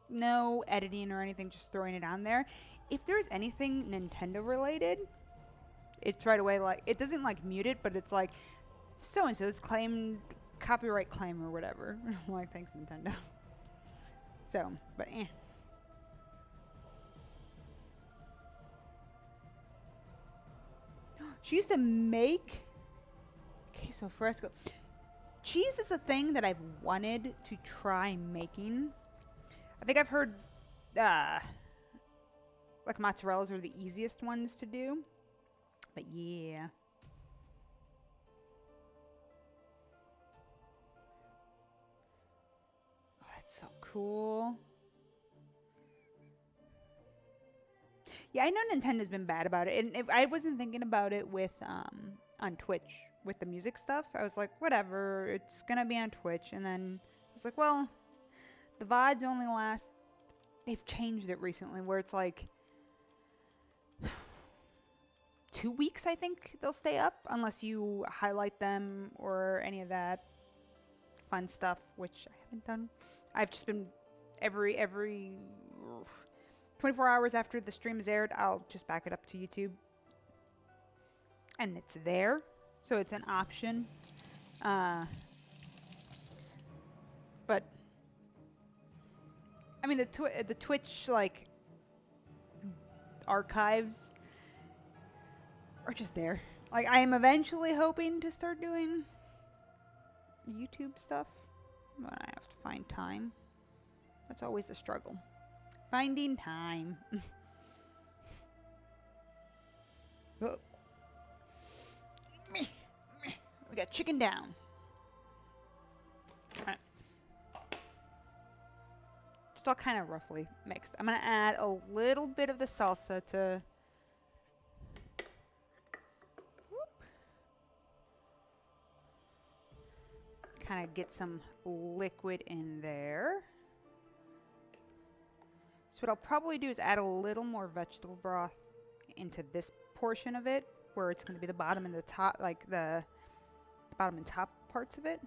no editing or anything, just throwing it on there. If there's anything Nintendo related, it's right away, like, it doesn't like mute it, but it's like, so-and-so's claimed copyright claim or whatever. I'm like, thanks, Nintendo. So, but She used to make queso fresco. Cheese is a thing that I've wanted to try making. I think I've heard like mozzarellas are the easiest ones to do. But yeah. Oh, that's so cool. Yeah, I know Nintendo's been bad about it. And if I wasn't thinking about it with on Twitch with the music stuff. I was like, whatever, it's gonna be on Twitch. And then I was like, well, the VODs only last, they've changed it recently where it's like 2 weeks, I think they'll stay up unless you highlight them or any of that fun stuff, which I haven't done. I've just been every 24 hours after the stream is aired, I'll just back it up to YouTube. And it's there. So it's an option. But I mean, the Twitch like archives are just there. Like, I am eventually hoping to start doing YouTube stuff, but I have to find time. That's always a struggle. Finding time. Oh. We got chicken down. All right. Just all kind of roughly mixed. I'm going to add a little bit of the salsa to... kind of get some liquid in there. So what I'll probably do is add a little more vegetable broth into this portion of it, where it's going to be the bottom and the top, like the bottom and top parts of it.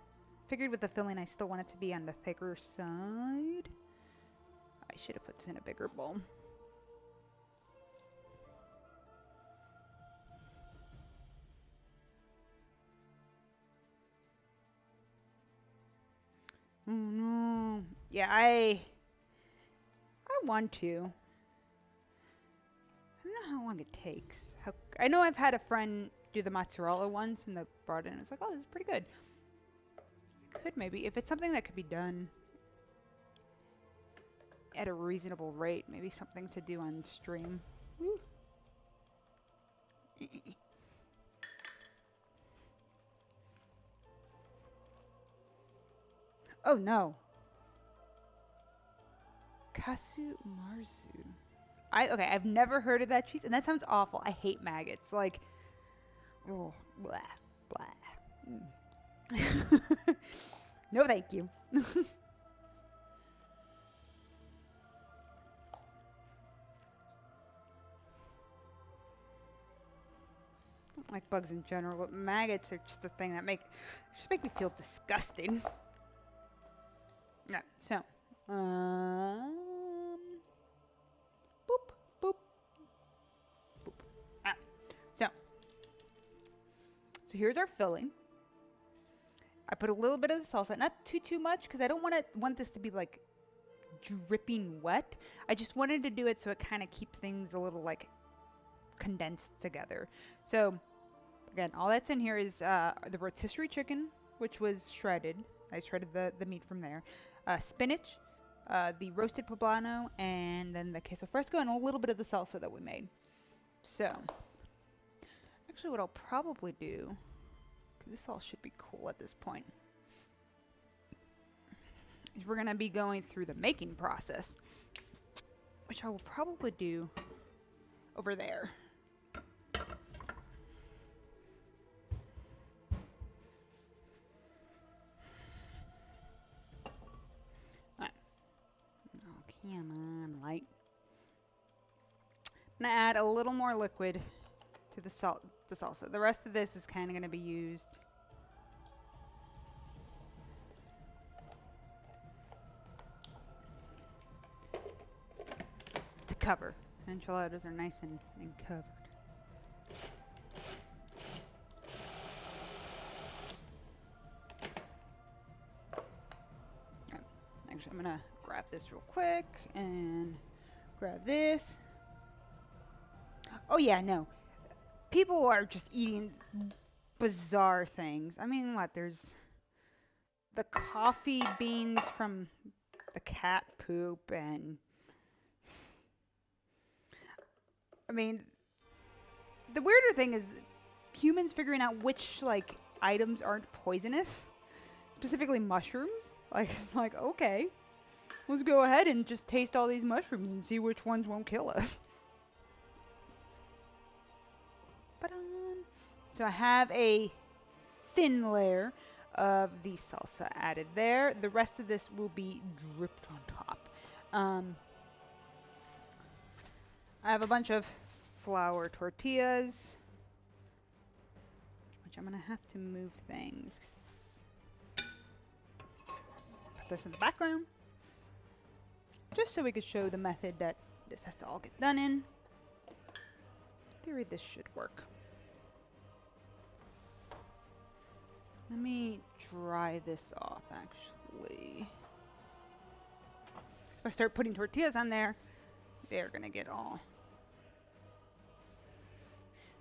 Figured with the filling, I still want it to be on the thicker side. I should have put this in a bigger bowl. Oh no. Yeah, I want to. I don't know how long it takes. I know I've had a friend do the mozzarella once and they brought it in. It's like, oh, this is pretty good. Could maybe, if it's something that could be done at a reasonable rate, maybe something to do on stream. Woo. Oh no. Kasu Marzu. Okay, I've never heard of that cheese, and that sounds awful. I hate maggots. Like, oh, blah, blah. No, thank you. I don't like bugs in general, but maggots are just the thing that make me feel disgusting. Yeah, so, boop, boop, boop. Ah, so here's our filling. I put a little bit of the salsa, not too much, because I don't want this to be like dripping wet. I just wanted to do it so it kind of keeps things a little like condensed together. So again, all that's in here is the rotisserie chicken, which was shredded. I shredded the meat from there. Spinach, the roasted poblano, and then the queso fresco, and a little bit of the salsa that we made. So, actually what I'll probably do, because this all should be cool at this point, is we're going to be going through the making process, which I will probably do over there. Come on, light. I'm gonna add a little more liquid to the salsa. The rest of this is kind of gonna be used to cover. Enchiladas are nice and covered. Okay. Actually, I'm gonna grab this real quick and grab this. Oh yeah, no. People are just eating bizarre things. I mean, what? There's the coffee beans from the cat poop, and I mean, the weirder thing is humans figuring out which like items aren't poisonous, specifically mushrooms. Like, it's like, okay, let's go ahead and just taste all these mushrooms and see which ones won't kill us. So I have a thin layer of the salsa added there. The rest of this will be dripped on top. I have a bunch of flour tortillas, which I'm going to have to move things. Put this in the background, just so we could show the method that this has to all get done in. In theory, this should work. Let me dry this off, actually. So if I start putting tortillas on there, they're gonna get all...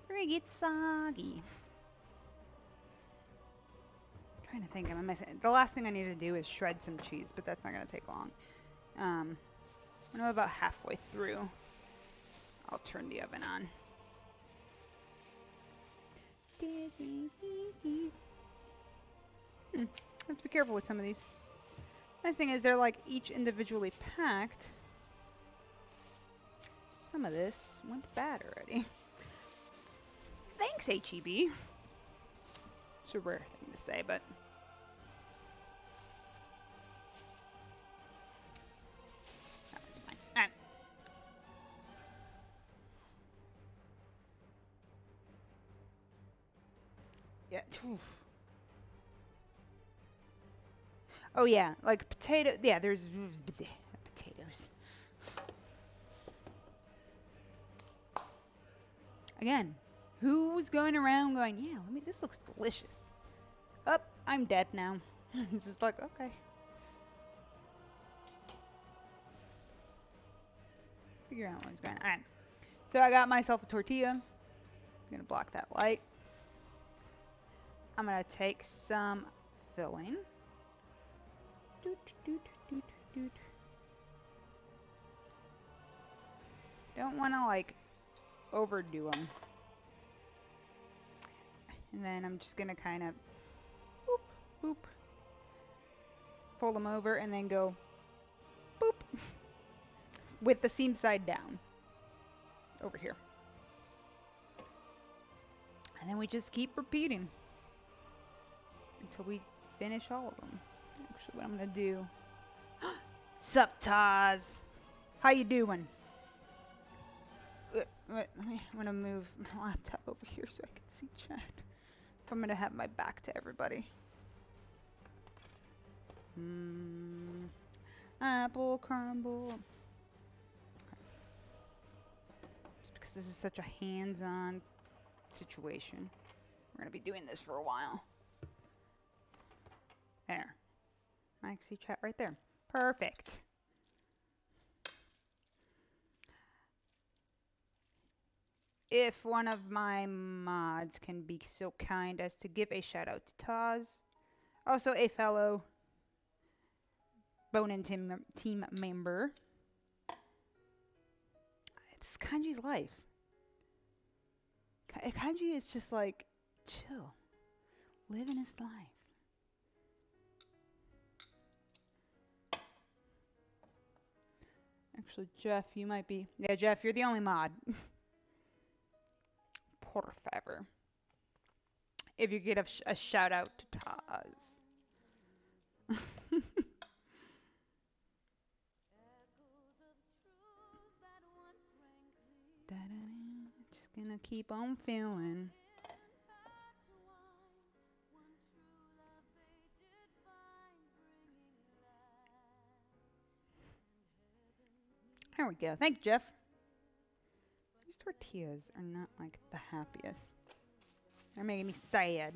they're gonna get soggy. I'm trying to think, am I missing? The last thing I need to do is shred some cheese, but that's not gonna take long. When I'm about halfway through, I'll turn the oven on. Have to be careful with some of these. Nice thing is they're like each individually packed. Some of this went bad already. Thanks, HEB. It's a rare thing to say, but... oh, it's fine. Alright. Yeah. Oof. Oh yeah, like potato. Yeah, there's potatoes. Again, who was going around going, yeah, this looks delicious. Oh, I'm dead now. It's just like, okay. Figure out what's going on. Alright. So I got myself a tortilla. I'm gonna block that light. I'm gonna take some filling. Don't want to like overdo them. And then I'm just gonna kind of boop, boop, fold them over and then go boop with the seam side down over here. And then we just keep repeating until we finish all of them. Actually, what I'm gonna do... Sup, Taz? How you doing? I'm gonna move my laptop over here so I can see chat. If I'm gonna have my back to everybody. Apple crumble. Okay. Just because this is such a hands-on situation, we're gonna be doing this for a while. There. I can see chat right there. Perfect. If one of my mods can be so kind as to give a shout out to Taz, also a fellow Bone and team member. It's Kanji's life. Kanji is just like chill, living his life. Actually, Jeff, you might be... yeah, Jeff, you're the only mod. Por favor. If you get a shout out to Taz. gonna keep on filling. There we go. Thank you, Jeff. These tortillas are not like the happiest. They're making me sad.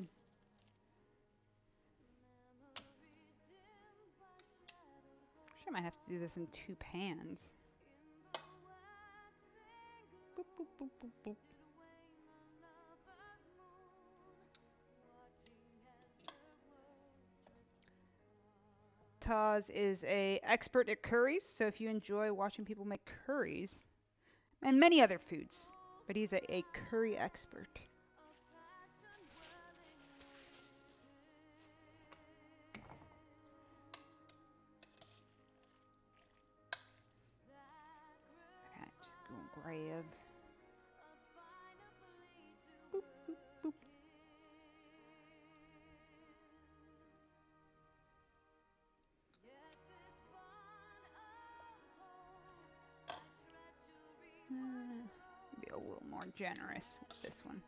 I might have to do this in 2 pans. Boop, boop, boop, boop, boop. Taz is a expert at curries, so if you enjoy watching people make curries, and many other foods, but he's a curry expert. Okay, just go and grab. Boop, boop, boop. Be a little more generous with this one.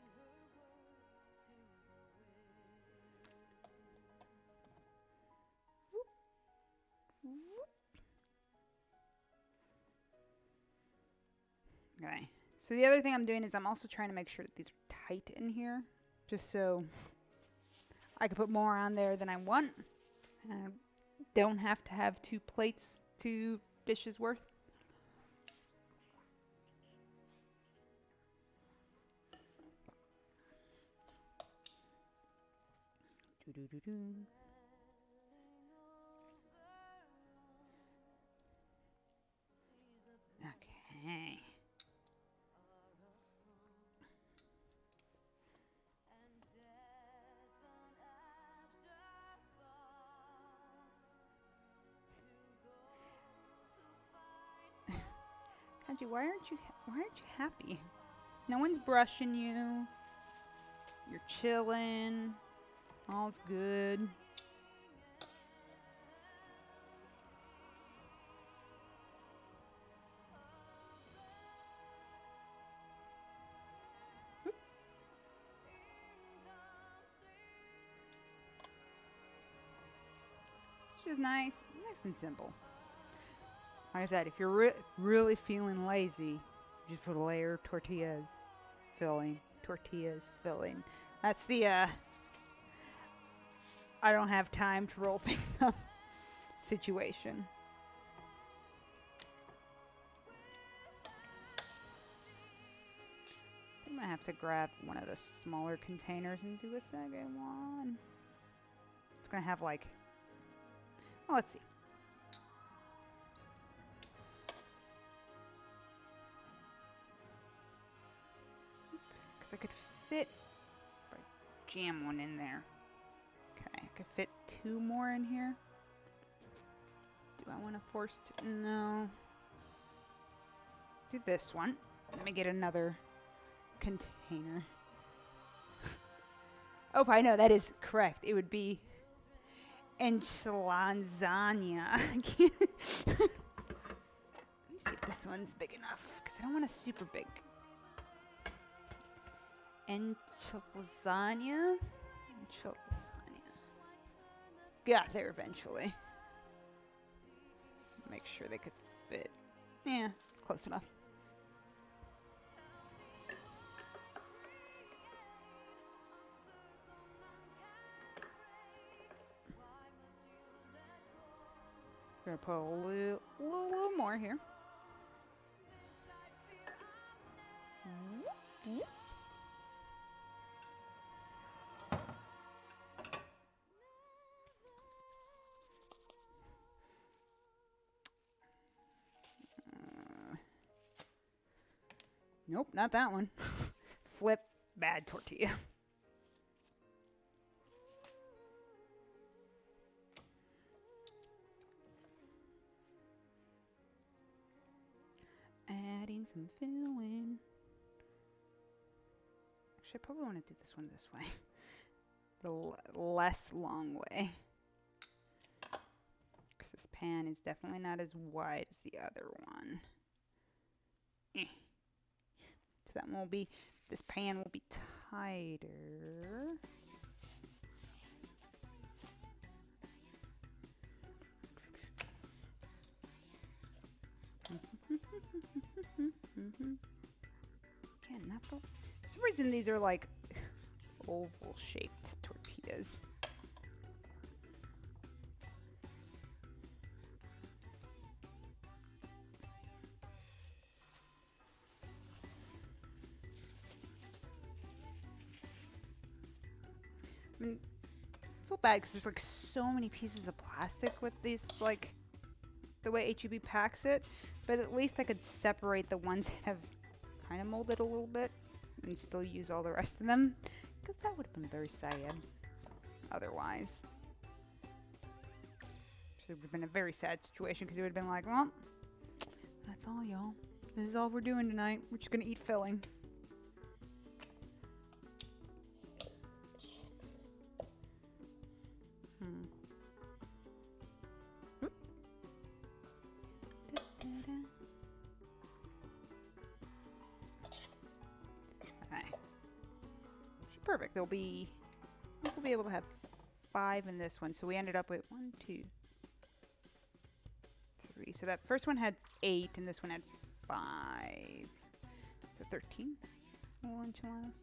Okay, so the other thing I'm doing is I'm also trying to make sure that these are tight in here, just so I can put more on there than I want. And I don't have to have 2 plates, 2 dishes worth. Okay. Kanji, why aren't you happy? No one's brushing you. You're chilling. All's good. It's just nice and simple. Like I said, if you're really feeling lazy, just put a layer of tortillas, filling, tortillas, filling. That's the I don't have time to roll things up situation. I'm gonna have to grab one of the smaller containers and do a second one. It's gonna have like, well, let's see. Because I could fit, if I jam one in there. Okay, I could fit 2 more in here. Do I want to force to? No. Do this one. Let me get another container. Oh, I know, that is correct. It would be enchiladas. Let me see if this one's big enough, because I don't want a super big. Enchiladas. Got there eventually. Make sure they could fit. Yeah, close enough. Gonna put a little more here. Nope, not that one. Flip, bad tortilla. Adding some filling. Actually, I probably want to do this one this way. The less long way. Because this pan is definitely not as wide as the other one. So that one will be this pan will be tighter. Again, not the, for some reason these are like oval shaped tortillas. I mean, I feel bad because there's like so many pieces of plastic with these, like the way HEB packs it, but at least I could separate the ones that have kind of molded a little bit and still use all the rest of them, because that would have been very sad otherwise. So it would have been a very sad situation because it would have been like, well, that's all, y'all. This is all we're doing tonight. We're just gonna eat filling. Perfect. There'll be, I think we'll be able to have 5 in this one. So we ended up with 1, 2, 3. So that first one had 8, and this one had 5. So 13 little enchiladas.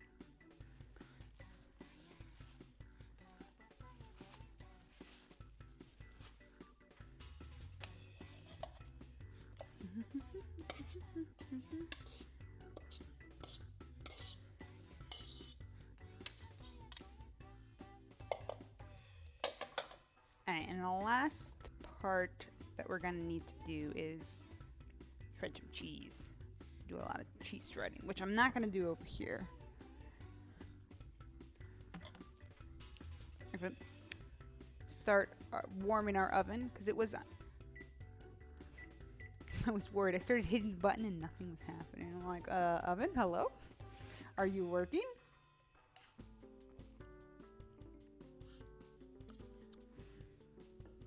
Alright, and the last part that we're going to need to do is shred some cheese. Do a lot of cheese shredding, which I'm not going to do over here. I'm going to start warming our oven, because it was... I was worried. I started hitting the button and nothing was happening. I'm like, oven, hello? Are you working?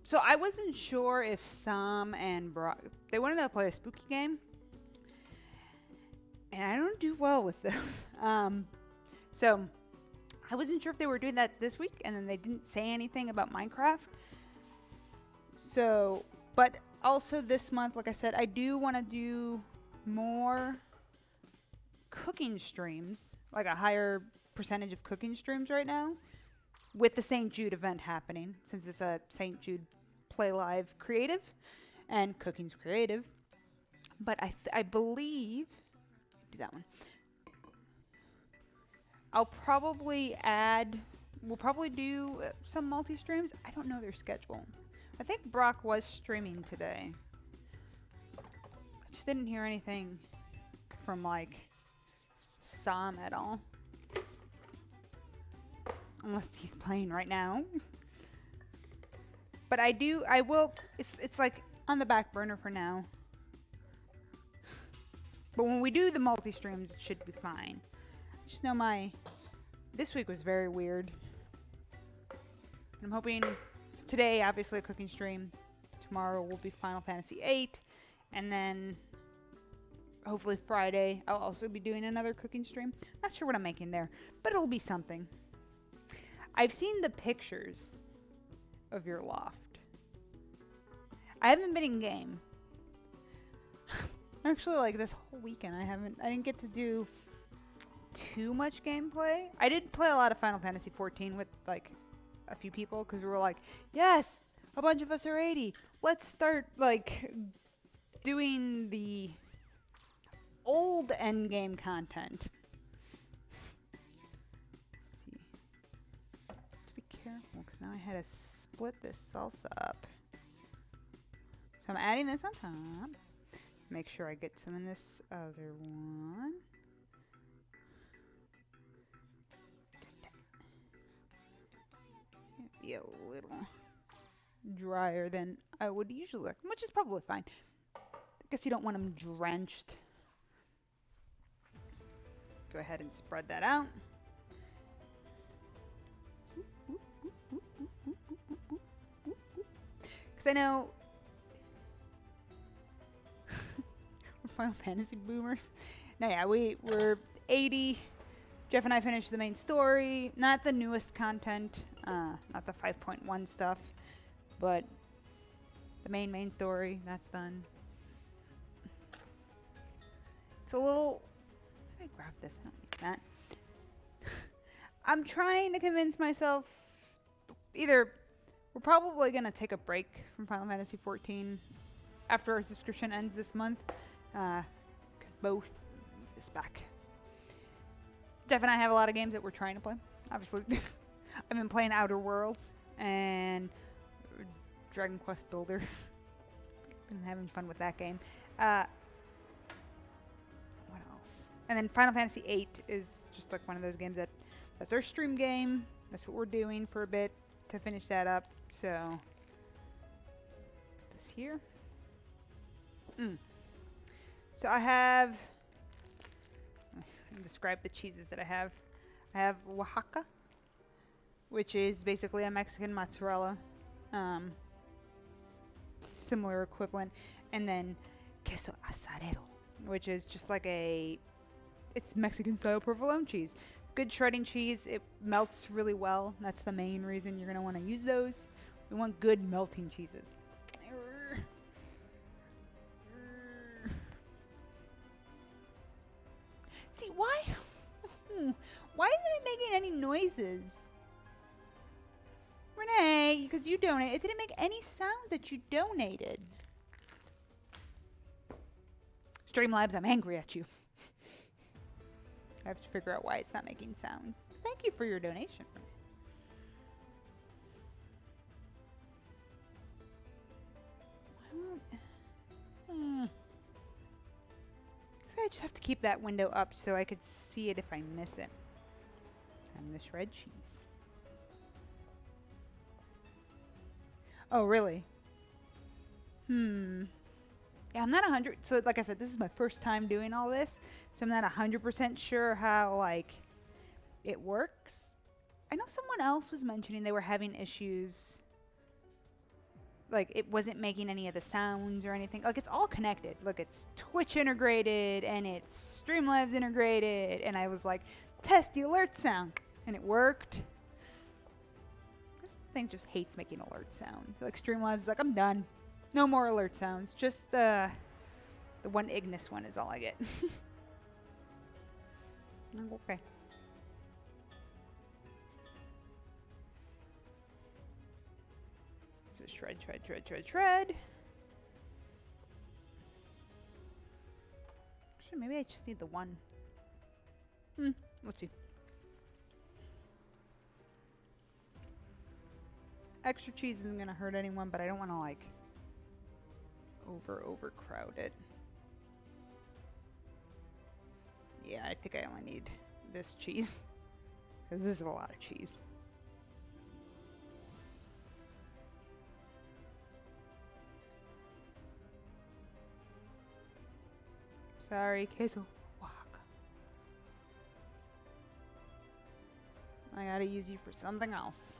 So I wasn't sure if Sam and Brock, they wanted to play a spooky game. And I don't do well with those. So I wasn't sure if they were doing that this week, and then they didn't say anything about Minecraft. So, but also this month, like I said, I do want to do more cooking streams, like a higher percentage of cooking streams right now, with the St. Jude event happening, since it's a St. Jude Play Live creative, and cooking's creative. But I believe, do that one. I'll probably add, we'll probably do some multi-streams. I don't know their schedule. I think Brock was streaming today. I just didn't hear anything from like Sam at all. Unless he's playing right now. But I will, it's like on the back burner for now. But when we do the multi-streams, it should be fine. I just know this week was very weird. I'm hoping, today obviously a cooking stream. Tomorrow will be Final Fantasy VIII. And then hopefully Friday I'll also be doing another cooking stream. Not sure what I'm making there, but it'll be something. I've seen the pictures of your loft. I haven't been in game. Actually, like this whole weekend, I didn't get to do too much gameplay. I did play a lot of Final Fantasy XIV with like a few people, because we were like, yes, a bunch of us are 80. Let's start like doing the old endgame content. Careful, because now I had to split this salsa up. So I'm adding this on top. Make sure I get some in this other one. Be a little drier than I would usually like, which is probably fine. I guess you don't want them drenched. Go ahead and spread that out. Because I know we're Final Fantasy boomers. Now, yeah, we're 80. Jeff and I finished the main story, not the newest content, not the 5.1 stuff, but the main story. That's done. It's a little. I grab this. I don't need that. I'm trying to convince myself. Either we're probably gonna take a break from Final Fantasy XIV after our subscription ends this month, because both is back. Jeff and I have a lot of games that we're trying to play. Obviously, I've been playing Outer Worlds and Dragon Quest Builder. Been having fun with that game. What else? And then Final Fantasy VIII is just like one of those games that's our stream game. That's what we're doing for a bit to finish that up. So put this here. So I have. Describe the cheeses that I have. I have Oaxaca, which is basically a Mexican mozzarella, similar equivalent, and then queso asadero, which is just like it's Mexican style provolone cheese. Good shredding cheese. It melts really well. That's the main reason you're gonna want to use those. We want good melting cheeses. See, why? Why isn't it making any noises? Renee, because you donated. It didn't make any sounds that you donated. Streamlabs, I'm angry at you. I have to figure out why it's not making sounds. Thank you for your donation. I just have to keep that window up so I could see it if I miss it. And the shred cheese. Oh, really? Yeah, I'm not 100. So, like I said, this is my first time doing all this. So, I'm not 100% sure how, like, it works. I know someone else was mentioning they were having issues. Like, it wasn't making any of the sounds or anything. Like, it's all connected. Look, it's Twitch integrated, and it's Streamlabs integrated. And I was like, test the alert sound. And it worked. This thing just hates making alert sounds. Like, Streamlabs is like, I'm done. No more alert sounds. Just the one Ignis one is all I get. Okay. So shred. Actually, maybe I just need the one. Let's see. Extra cheese isn't gonna hurt anyone, but I don't want to like overcrowd it. Yeah, I think I only need this cheese because this is a lot of cheese. Sorry, queso. Oaxaca. I gotta use you for something else.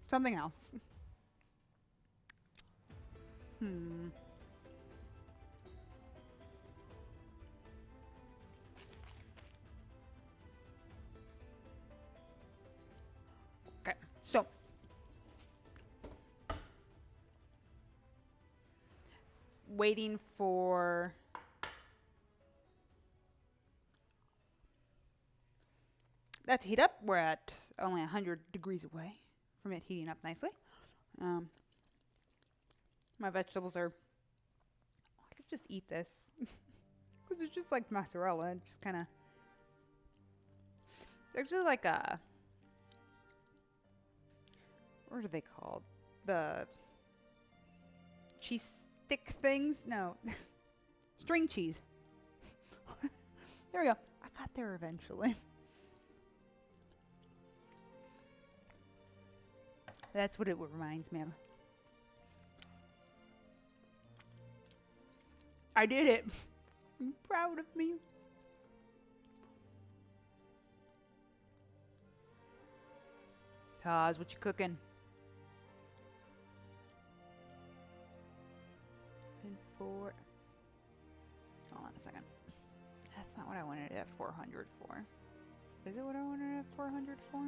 Something else. Okay, so waiting for that to heat up. We're at only 100 degrees away from it heating up nicely. My vegetables are. I could just eat this because it's just like mozzarella. It just kind of. It's actually like a. What are they called? The cheese stick things? No. String cheese. There we go. I got there eventually. That's what it reminds me of. I did it. I'm proud of me. Taz, what you cooking? And 400 for? Is it what I wanted at 400 for?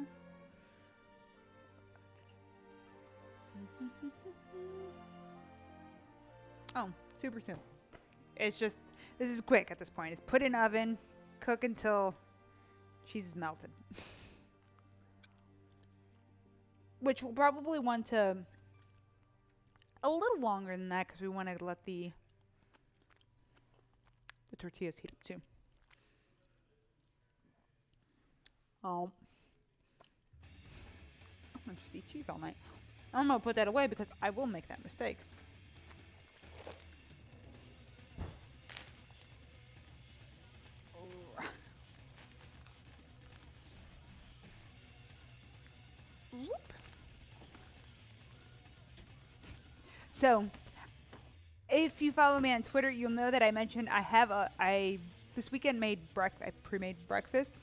Oh, super simple. It's just, this is quick at this point. It's put in oven, cook until cheese is melted. Which we'll probably want to a little longer than that because we want to let the tortillas heat up too. Oh, I'm gonna just eat cheese all night. I'm gonna put that away because I will make that mistake. So, if you follow me on Twitter, you'll know that I mentioned I this weekend made I pre-made breakfast.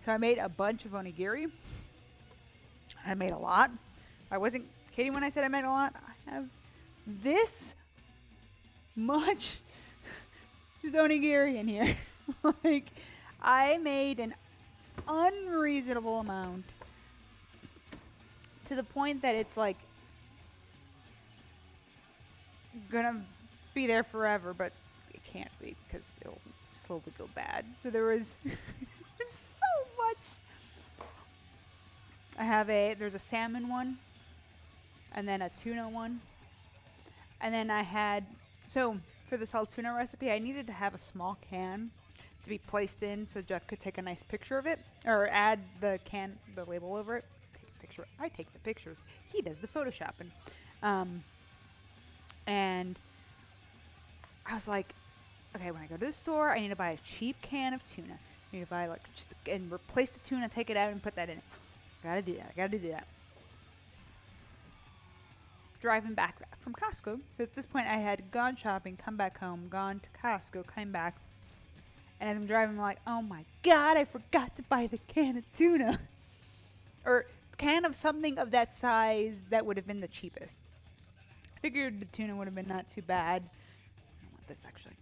So I made a bunch of onigiri. I made a lot. I wasn't kidding when I said I made a lot. I have this much onigiri in here. Like, I made an unreasonable amount to the point that it's like gonna be there forever, but it can't be because it'll slowly go bad. So there was so much. There's a salmon one, and then a tuna one, and then I had, so for the salt tuna recipe, I needed to have a small can to be placed in so Jeff could take a nice picture of it, or add the label over it. Take a picture. I take the pictures. He does the photoshopping. And I was like, okay, when I go to the store, I need to buy a cheap can of tuna. I need to buy and replace the tuna, take it out, and put that in it. I gotta do that. Driving back from Costco. So at this point, I had gone shopping, come back home, gone to Costco, came back. And as I'm driving, I'm like, oh my God, I forgot to buy the can of tuna. Or can of something of that size that would have been the cheapest. Figured the tuna would have been not too bad. I don't want this actually.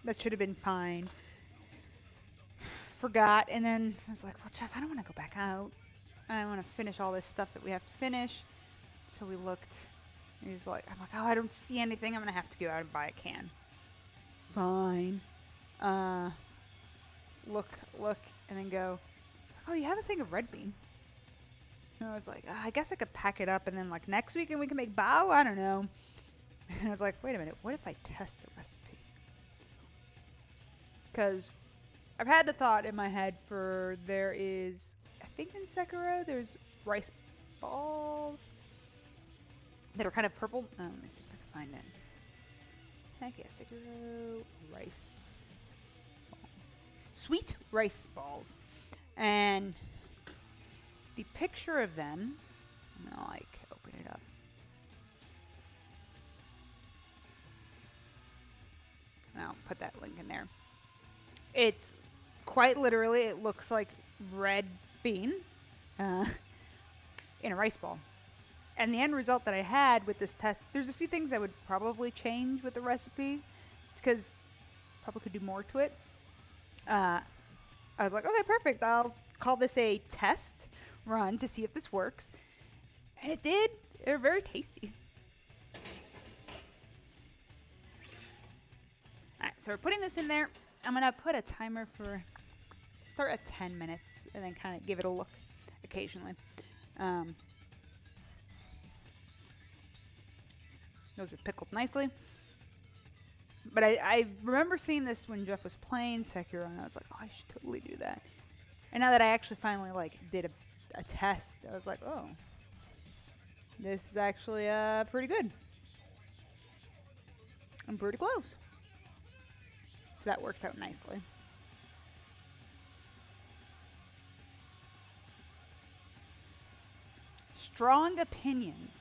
That should have been fine. Forgot, and then I was like, well, Jeff, I don't want to go back out. I want to finish all this stuff that we have to finish. So we looked. And I'm like, oh, I don't see anything. I'm going to have to go out and buy a can. Fine. Look, and then go. It's like, oh, you have a thing of red bean. And I was like, I guess I could pack it up and then like next week and we can make bao. I don't know. And I was like, wait a minute. What if I test the recipe? Because I've had the thought in my head there is, I think in Sekiro, there's rice balls that are kind of purple. Let me see if I can find it. Heck yeah, Sekiro rice ball. Sweet rice balls. And the picture of them, I'm gonna open it up. And I'll put that link in there. It's quite literally, it looks like red bean in a rice ball. And the end result that I had with this test, there's a few things I would probably change with the recipe because probably could do more to it. I was like, okay, perfect. I'll call this a test run to see if this works. And it did. They're very tasty. Alright, so we're putting this in there. I'm going to put a timer for, start at 10 minutes and then kind of give it a look occasionally. Those are pickled nicely. But I remember seeing this when Jeff was playing Sekiro, and I was like, oh, I should totally do that. And now that I actually finally did a test, I was like, oh, this is actually pretty good. I'm pretty close. So that works out nicely. Strong opinions.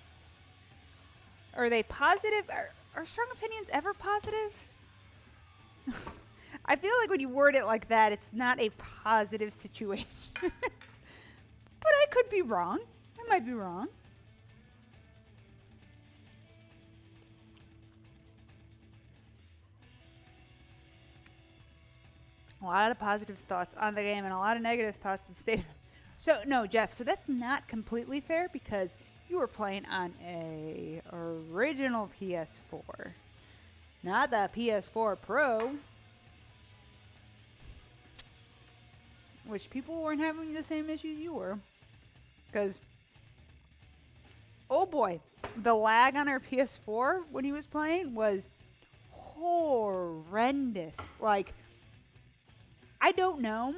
Are they positive? Are strong opinions ever positive? I feel like when you word it like that, it's not a positive situation. But I could be wrong. I might be wrong. A lot of positive thoughts on the game and a lot of negative thoughts on the state. So no, Jeff. So that's not completely fair because you were playing on a original PS4, not the PS4 Pro, which people weren't having the same issues you were. Because, oh boy, the lag on our PS4 when he was playing was horrendous. Like, I don't know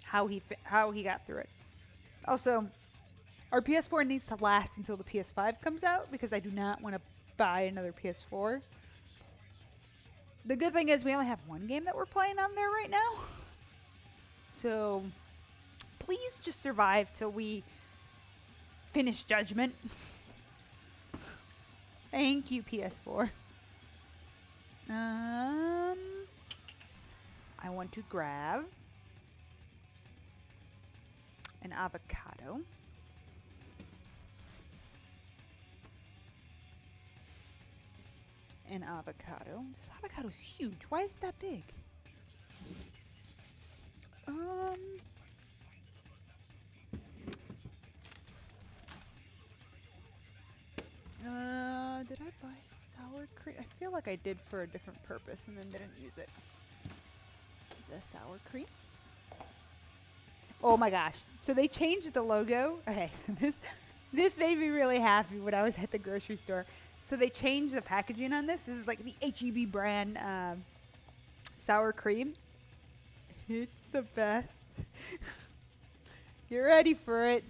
how he got through it. Also, our PS4 needs to last until the PS5 comes out because I do not want to buy another PS4. The good thing is we only have one game that we're playing on there right now. So, please just survive till we finish Judgment. Thank you, PS4. I want to grab an avocado. An avocado. This avocado's huge. Why is it that big? Did I buy sour cream? I feel like I did for a different purpose and then didn't use it. The sour cream. Oh my gosh. So they changed the logo. Okay, so this made me really happy when I was at the grocery store. So they changed the packaging on this. This is like the HEB brand sour cream. It's the best. Get ready for it.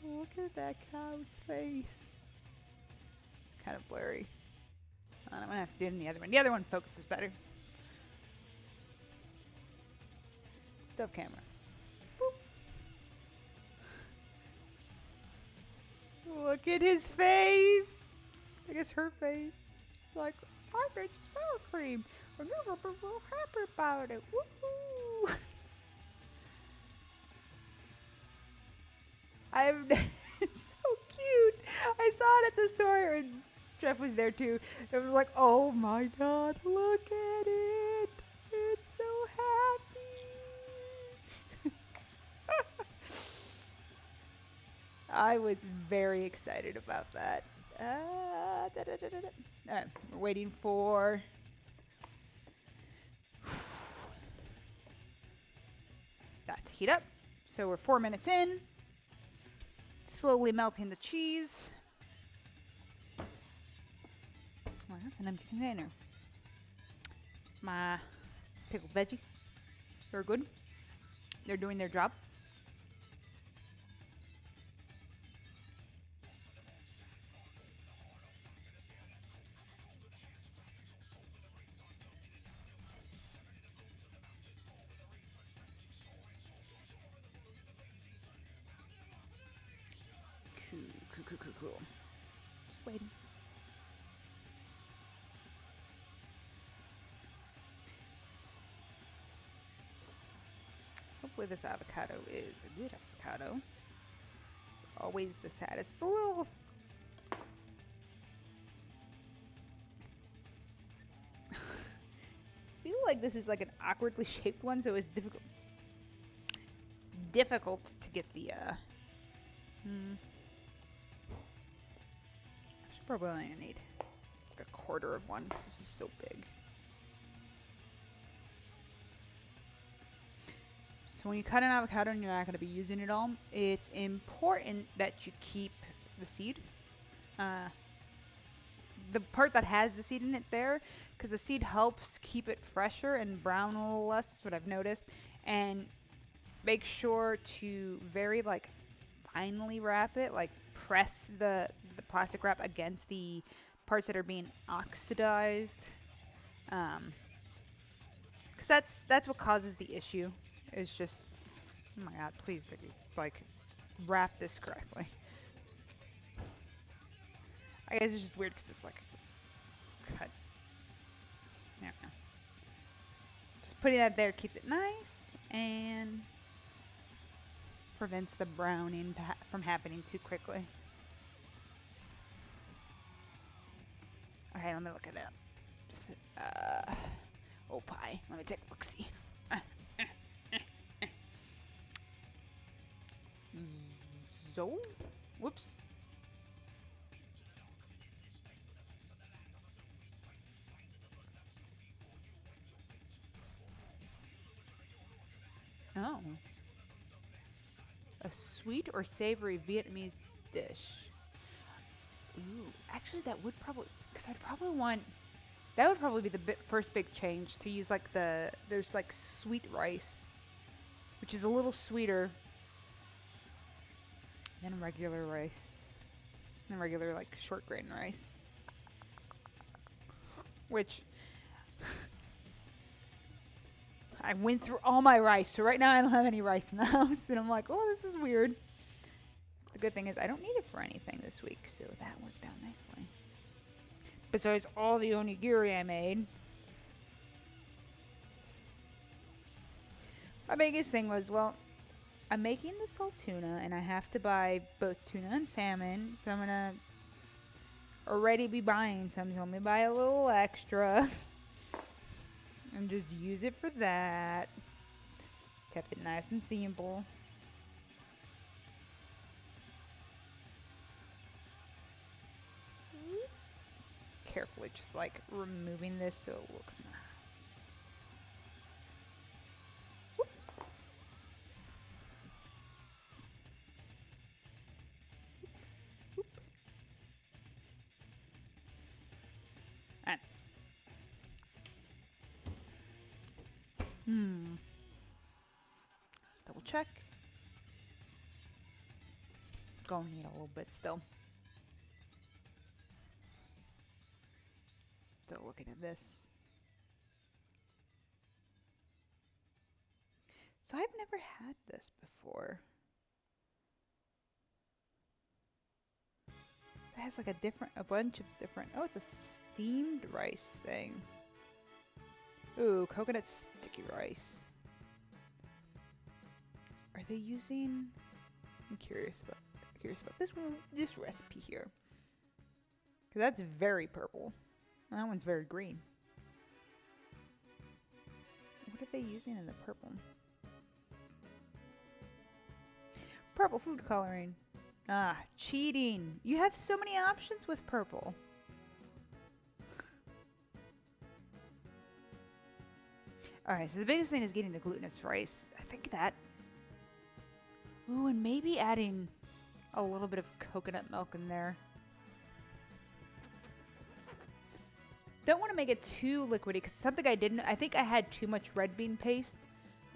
Look at that cow's face. It's kind of blurry. I'm going to have to do it in the other one. The other one focuses better. Stove camera. Boop. Look at his face. I guess her face. Like, I made some sour cream. And you're real happy about it. Woohoo! It's so cute. I saw it at the store and Jeff was there too. It was like, oh my god, look at it. It's so happy. I was very excited about that. Alright, we're waiting for that to heat up. So we're 4 minutes in. Slowly melting the cheese. Oh, that's an empty container. My pickled veggies. They're good. They're doing their job. Cool. Just waiting. Hopefully this avocado is a good avocado. It's always the saddest. It's a little... I feel like this is like an awkwardly shaped one, so it's difficult to get the probably only need like a quarter of one because this is so big. So when you cut an avocado and you're not going to be using it all, it's important that you keep the seed. The part that has the seed in it there, because the seed helps keep it fresher and brown a little less, that's what I've noticed. And make sure to very like finely wrap it, like press the plastic wrap against the parts that are being oxidized, because that's what causes the issue. It's just, oh my god, please Vicky, like wrap this correctly. I guess it's just weird because it's like cut. I don't know. Just putting that there keeps it nice and prevents the browning from happening too quickly. Okay, let me look at that. Oh, pie. Let me take a look-see. So? Whoops. Oh. A sweet or savory Vietnamese dish. Ooh, actually that would probably, because I'd probably want, that would probably be the first big change, to use like there's like sweet rice, which is a little sweeter than regular rice, than regular like short grain rice. Which, I went through all my rice, so right now I don't have any rice in the house, and I'm like, oh, this is weird. The good thing is I don't need it for anything this week, so that worked out nicely. Besides all the onigiri I made. My biggest thing was, well, I'm making the salt tuna, and I have to buy both tuna and salmon, so I'm gonna already be buying some, so let me buy a little extra. And just use it for that. Kept it nice and simple. Carefully just like removing this so it looks nice. Whoop. Whoop. And double check. Gonna need a little bit still. Still looking at this. So I've never had this before. It has like a bunch of different, oh, it's a steamed rice thing. Ooh, coconut sticky rice. Are they using, I'm curious about this recipe here. Cause that's very purple. And that one's very green. What are they using in the purple? Purple food coloring. Ah, cheating. You have so many options with purple. Alright, so the biggest thing is getting the glutinous rice. I think that. Ooh, and maybe adding a little bit of coconut milk in there. Don't want to make it too liquidy, because something I didn't, I think I had too much red bean paste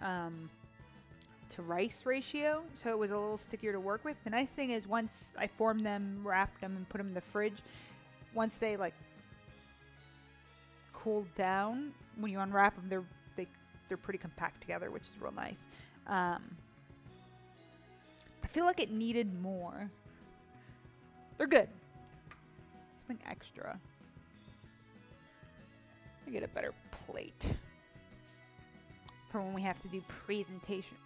to rice ratio, so it was a little stickier to work with. The nice thing is once I formed them, wrapped them, and put them in the fridge, once they like cooled down, when you unwrap them, they're pretty compact together, which is real nice. I feel like it needed more. They're good. Something extra. I get a better plate for when we have to do presentation.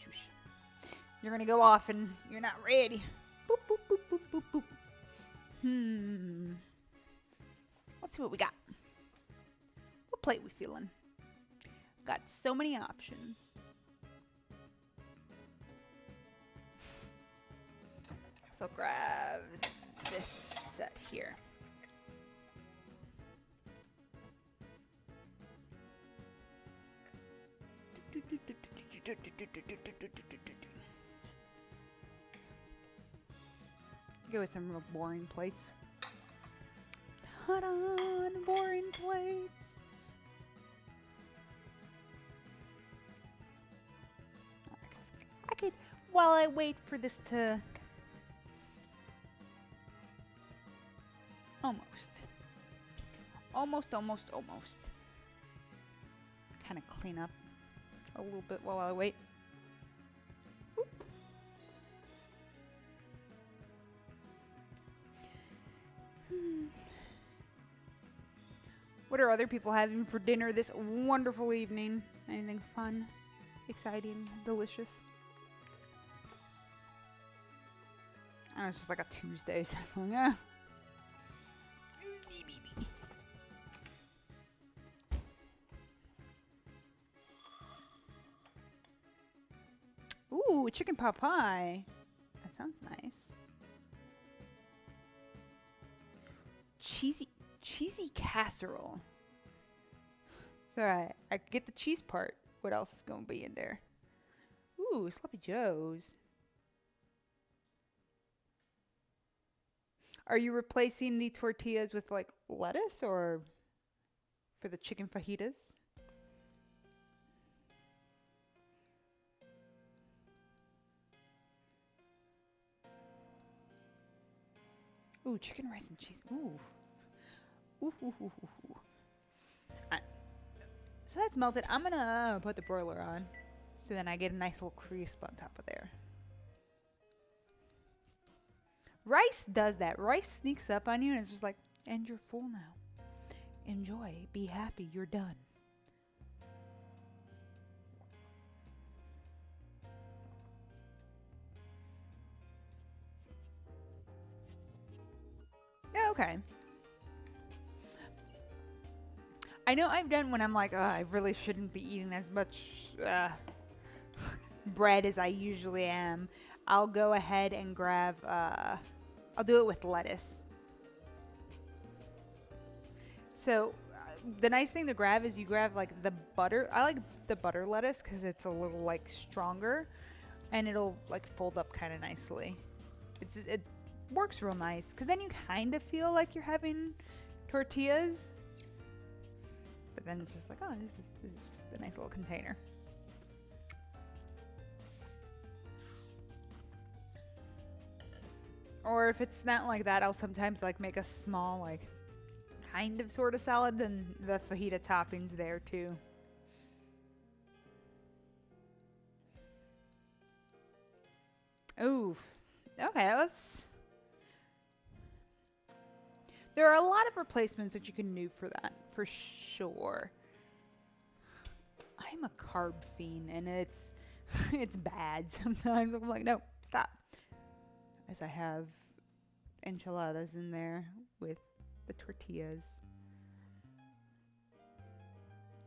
Shush. You're gonna go off and you're not ready. Boop, boop, boop, boop, boop, boop. Let's see what we got. What plate we feeling? It's got so many options. So I'll grab this set here. Go with some real boring plates. Ta-da! Boring plates. I could, while I wait for this to almost kind of clean up a little bit while I wait. What are other people having for dinner this wonderful evening? Anything fun, exciting, delicious? I know it's just like a Tuesday, so it's like, yeah. Ooh, chicken pot pie. That sounds nice. Cheesy casserole. It's alright. I get the cheese part. What else is gonna be in there? Ooh, sloppy joes. Are you replacing the tortillas with like lettuce or for the chicken fajitas? Ooh, chicken rice and cheese. Ooh. Ooh, ooh, ooh, ooh, ooh. Alright. So that's melted. I'm gonna put the broiler on. So then I get a nice little crisp on top of there. Rice does that. Rice sneaks up on you and it's just like, and you're full now. Enjoy. Be happy. You're done. Yeah, okay. I know I've done when I'm like, oh, I really shouldn't be eating as much bread as I usually am. I'll go ahead and grab, I'll do it with lettuce. So the nice thing to grab is you grab like the butter. I like the butter lettuce because it's a little like stronger and it'll like fold up kind of nicely. It works real nice because then you kind of feel like you're having tortillas. But then it's just like, oh, this is just a nice little container. Or if it's not like that, I'll sometimes like make a small like kind of sort of salad, then the fajita toppings there too. Oof. Okay, let's... There are a lot of replacements that you can do for that, for sure. I'm a carb fiend, and it's bad sometimes. I'm like, no, stop. As I have enchiladas in there with the tortillas.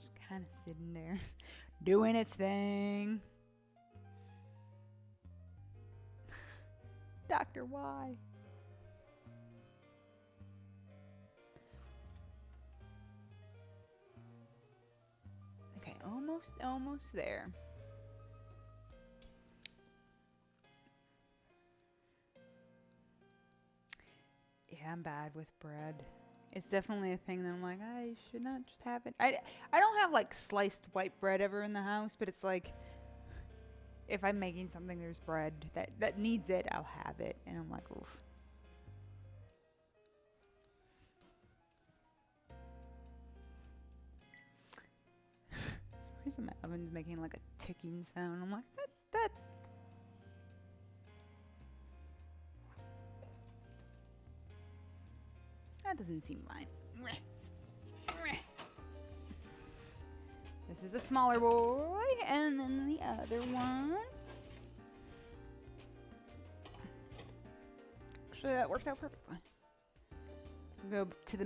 Just kind of sitting there, doing its thing. Dr. Y. Okay, almost there. Yeah, I'm bad with bread. It's definitely a thing that I'm like, I should not just have it. I don't have like sliced white bread ever in the house, but it's like if I'm making something, there's bread that needs it, I'll have it, and I'm like, oof. For some reason my oven's making like a ticking sound. I'm like, that doesn't seem fine. This is the smaller boy, and then the other one. Actually, that worked out perfectly. We'll go to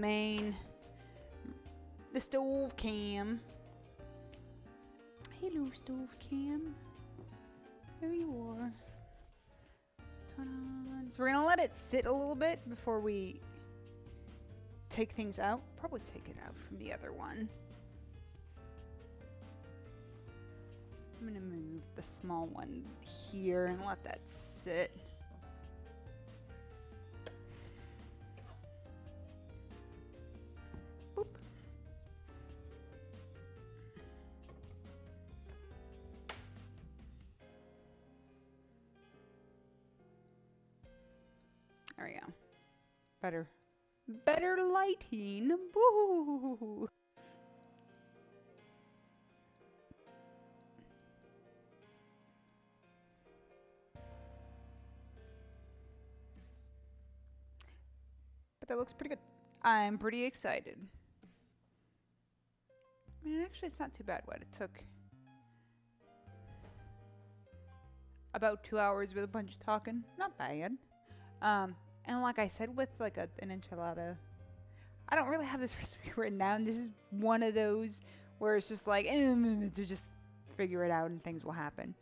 the stove cam. Hello, stove cam. There you are. Turn on. So we're gonna let it sit a little bit before we take things out. Probably take it out from the other one. I'm gonna move the small one here and let that sit. Boop. There we go. Better lighting. Boo. But that looks pretty good. I'm pretty excited. I mean, actually, it's not too bad what it took. About 2 hours with a bunch of talking. Not bad. And like I said, with like an enchilada, I don't really have this recipe written down. This is one of those where it's just like, to just figure it out and things will happen.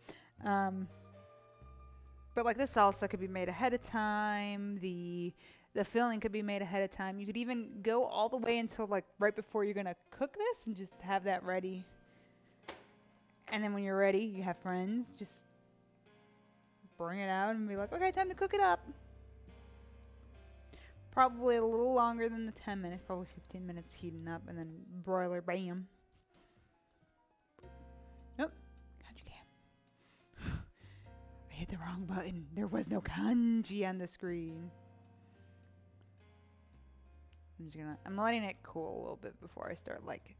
But like the salsa could be made ahead of time. The filling could be made ahead of time. You could even go all the way until like right before you're gonna cook this and just have that ready. And then when you're ready, you have friends, just bring it out and be like, okay, time to cook it up. Probably a little longer than the 10 minutes, probably 15 minutes heating up, and then broiler, bam. Nope, kanji cam. I hit the wrong button. There was no kanji on the screen. I'm letting it cool a little bit before I start like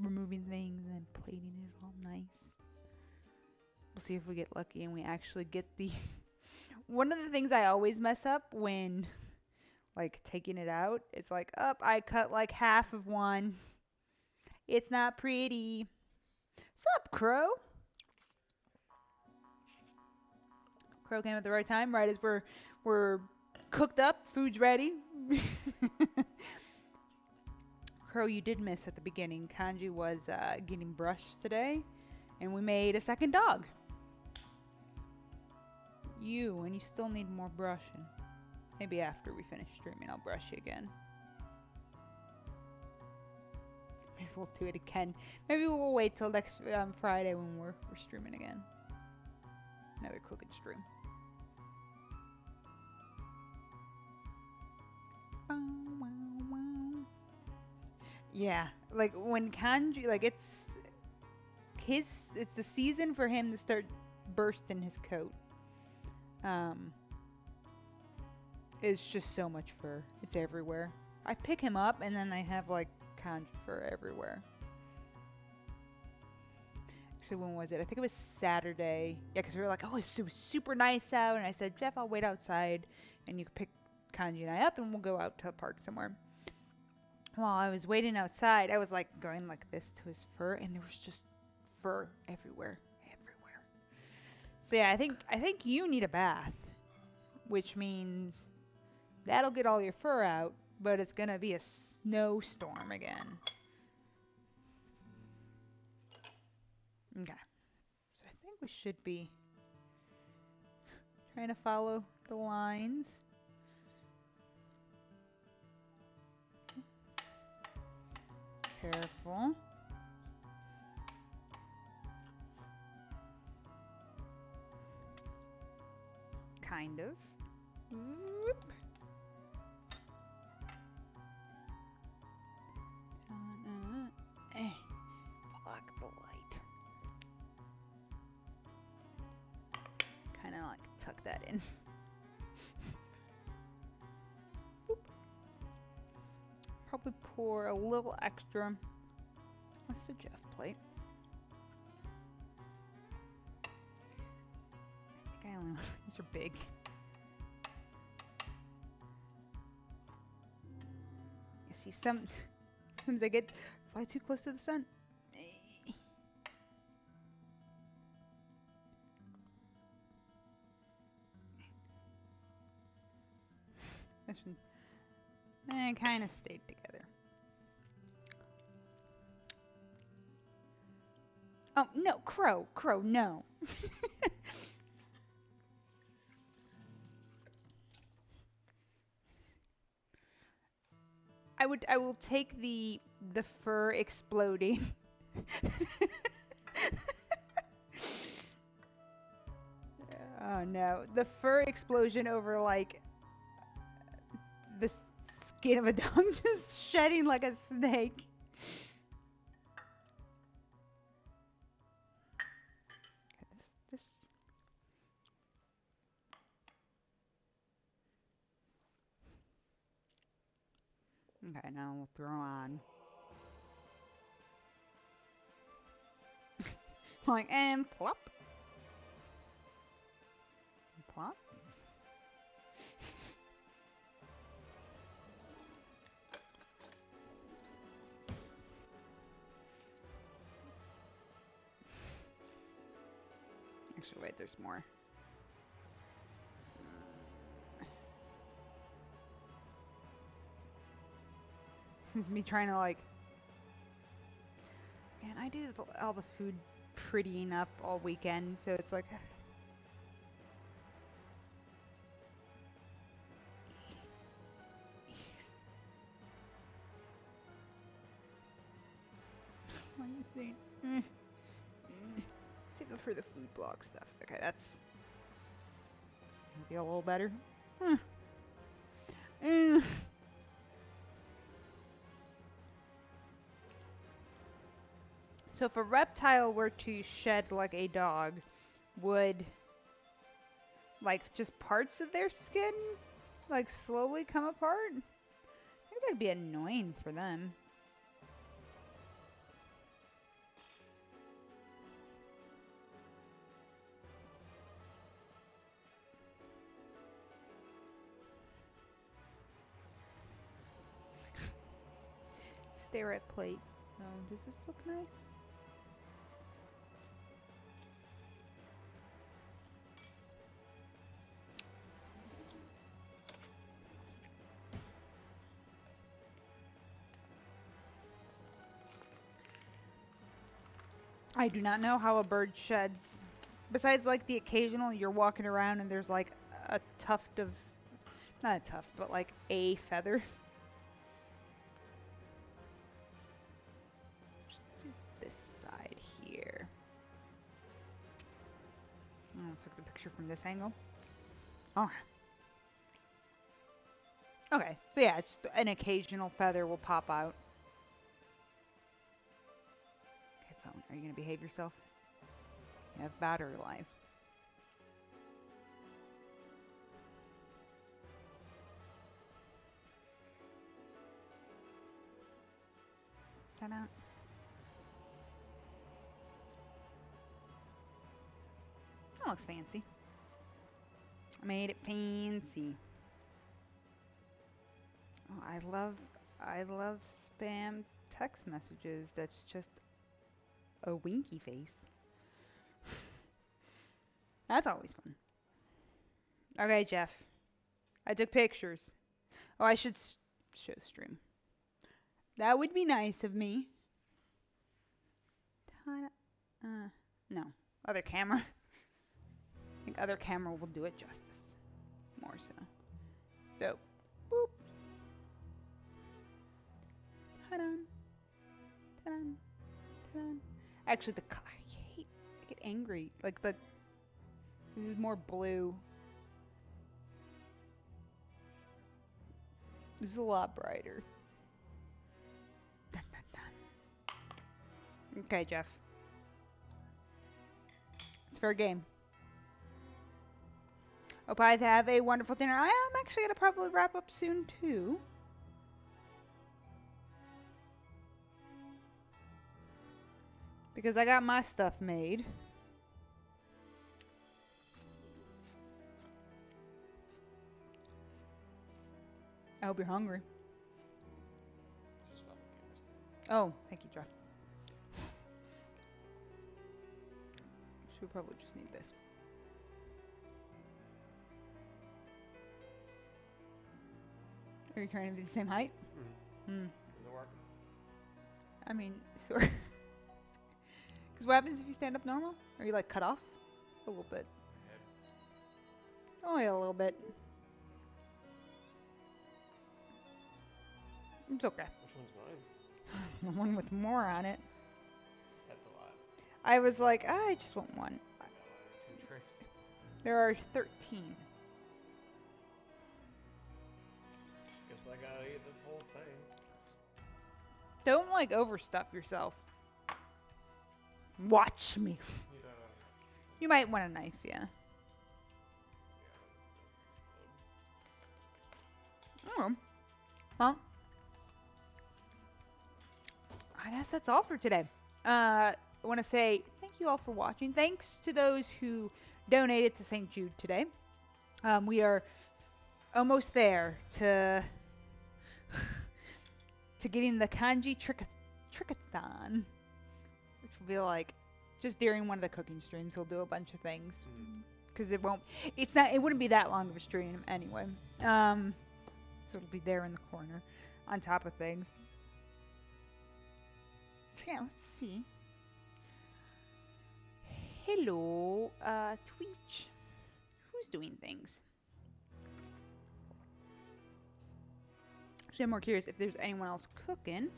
removing things and plating it all nice. We'll see if we get lucky and we actually get the one of the things I always mess up when like taking it out is like, I cut like half of one. It's not pretty. Sup, Crow? Crow came at the right time, right as we're cooked up, food's ready. Crow, you did miss at the beginning. Kanji was getting brushed today, and we made a second dog. And you still need more brushing. Maybe after we finish streaming, I'll brush you again. Maybe we'll do it again. Maybe we'll wait till next Friday when we're streaming again. Another cooking stream. Yeah, like when Kanji, like it's the season for him to start bursting his coat. It's just so much fur. It's everywhere. I pick him up and then I have like Kanji fur everywhere. Actually, when was it? I think it was Saturday. Yeah, because we were like, oh, it was super nice out. And I said, Jeff, I'll wait outside and you can pick Kanji and I up and we'll go out to a park somewhere. While I was waiting outside, I was like going like this to his fur and there was just fur everywhere. So yeah, I think you need a bath, which means that'll get all your fur out, but it's gonna be a snowstorm again. Okay, so I think we should be trying to follow the lines. Careful. Kind of. Whoop. Block the light. Kind of like tuck that in. Probably pour a little extra. What's the Jeff plate? These are big. You see, sometimes I fly too close to the sun. This one kind of stayed together. Oh, no, Crow, no. I will take the fur exploding. Oh no, the fur explosion over like the skin of a dog just shedding like a snake. This. Okay, now we'll throw on. Like, and plop. Plop. Actually, wait, there's more. This is me trying to like... Man, I do all the food prettying up all weekend, so it's like... See, save it for the food blog stuff. Okay, that's maybe a little better. So if a reptile were to shed like a dog, would like just parts of their skin like slowly come apart? I think that'd be annoying for them. Stare at plate. Oh, does this look nice? I do not know how a bird sheds. Besides, like, the occasional, you're walking around and there's, like, a tuft of... Not a tuft, but, like, a feather. Just do this side here. Oh, I took the picture from this angle. Okay. Okay, so yeah, it's an occasional feather will pop out. Phone, are you going to behave yourself? You have battery life. Ta-da. That looks fancy. I made it fancy. Oh, I love spam text messages. That's just a winky face. That's always fun. Okay, Jeff. I took pictures. Oh, I should show stream. That would be nice of me. No. Other camera. I think other camera will do it justice. More so. So, boop. Ta-da. Ta-da. Ta-da. Actually, I get angry. Like this is more blue. This is a lot brighter. Dun, dun, dun. Okay, Jeff. It's fair game. Hope I have a wonderful dinner. I am actually gonna probably wrap up soon too. Because I got my stuff made. I hope you're hungry. Oh, thank you, Jeff. Should probably just need this. Are you trying to be the same height? Does it work? I mean, sort of. Because what happens if you stand up normal? Are you like cut off? A little bit. Only a little bit. It's okay. Which one's mine? The one with more on it. That's a lot. I was like, I just want one. No, I have 2 trays. There are 13. Guess I gotta eat this whole thing. Don't like overstuff yourself. Watch me. You know, You might want a knife, yeah. Oh. Well, I guess that's all for today. I want to say thank you all for watching. Thanks to those who donated to St. Jude today. We are almost there to getting the kanji trickathon, which will be like just during one of the cooking streams. We'll do a bunch of things because it wouldn't be that long of a stream anyway. So it'll be there in the corner on top of things. So yeah, let's see. Hello, Twitch. Who's doing things? Actually, I'm more curious if there's anyone else cooking.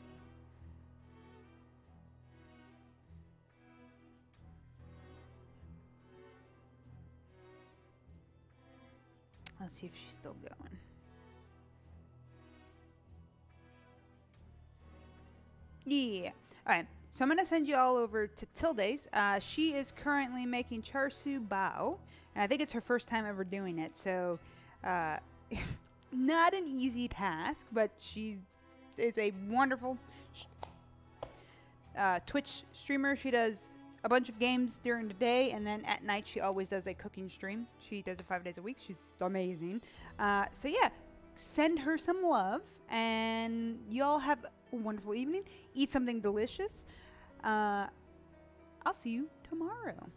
Let's see if she's still going. Yeah. All right. So I'm gonna send you all over to Tilde's. She is currently making char siu bao, and I think it's her first time ever doing it. So, not an easy task, but she is a wonderful Twitch streamer. She does a bunch of games during the day, and then at night she always does a cooking stream. She does it 5 days a week. She's amazing. So yeah, send her some love, and y'all have a wonderful evening. Eat something delicious. I'll see you tomorrow.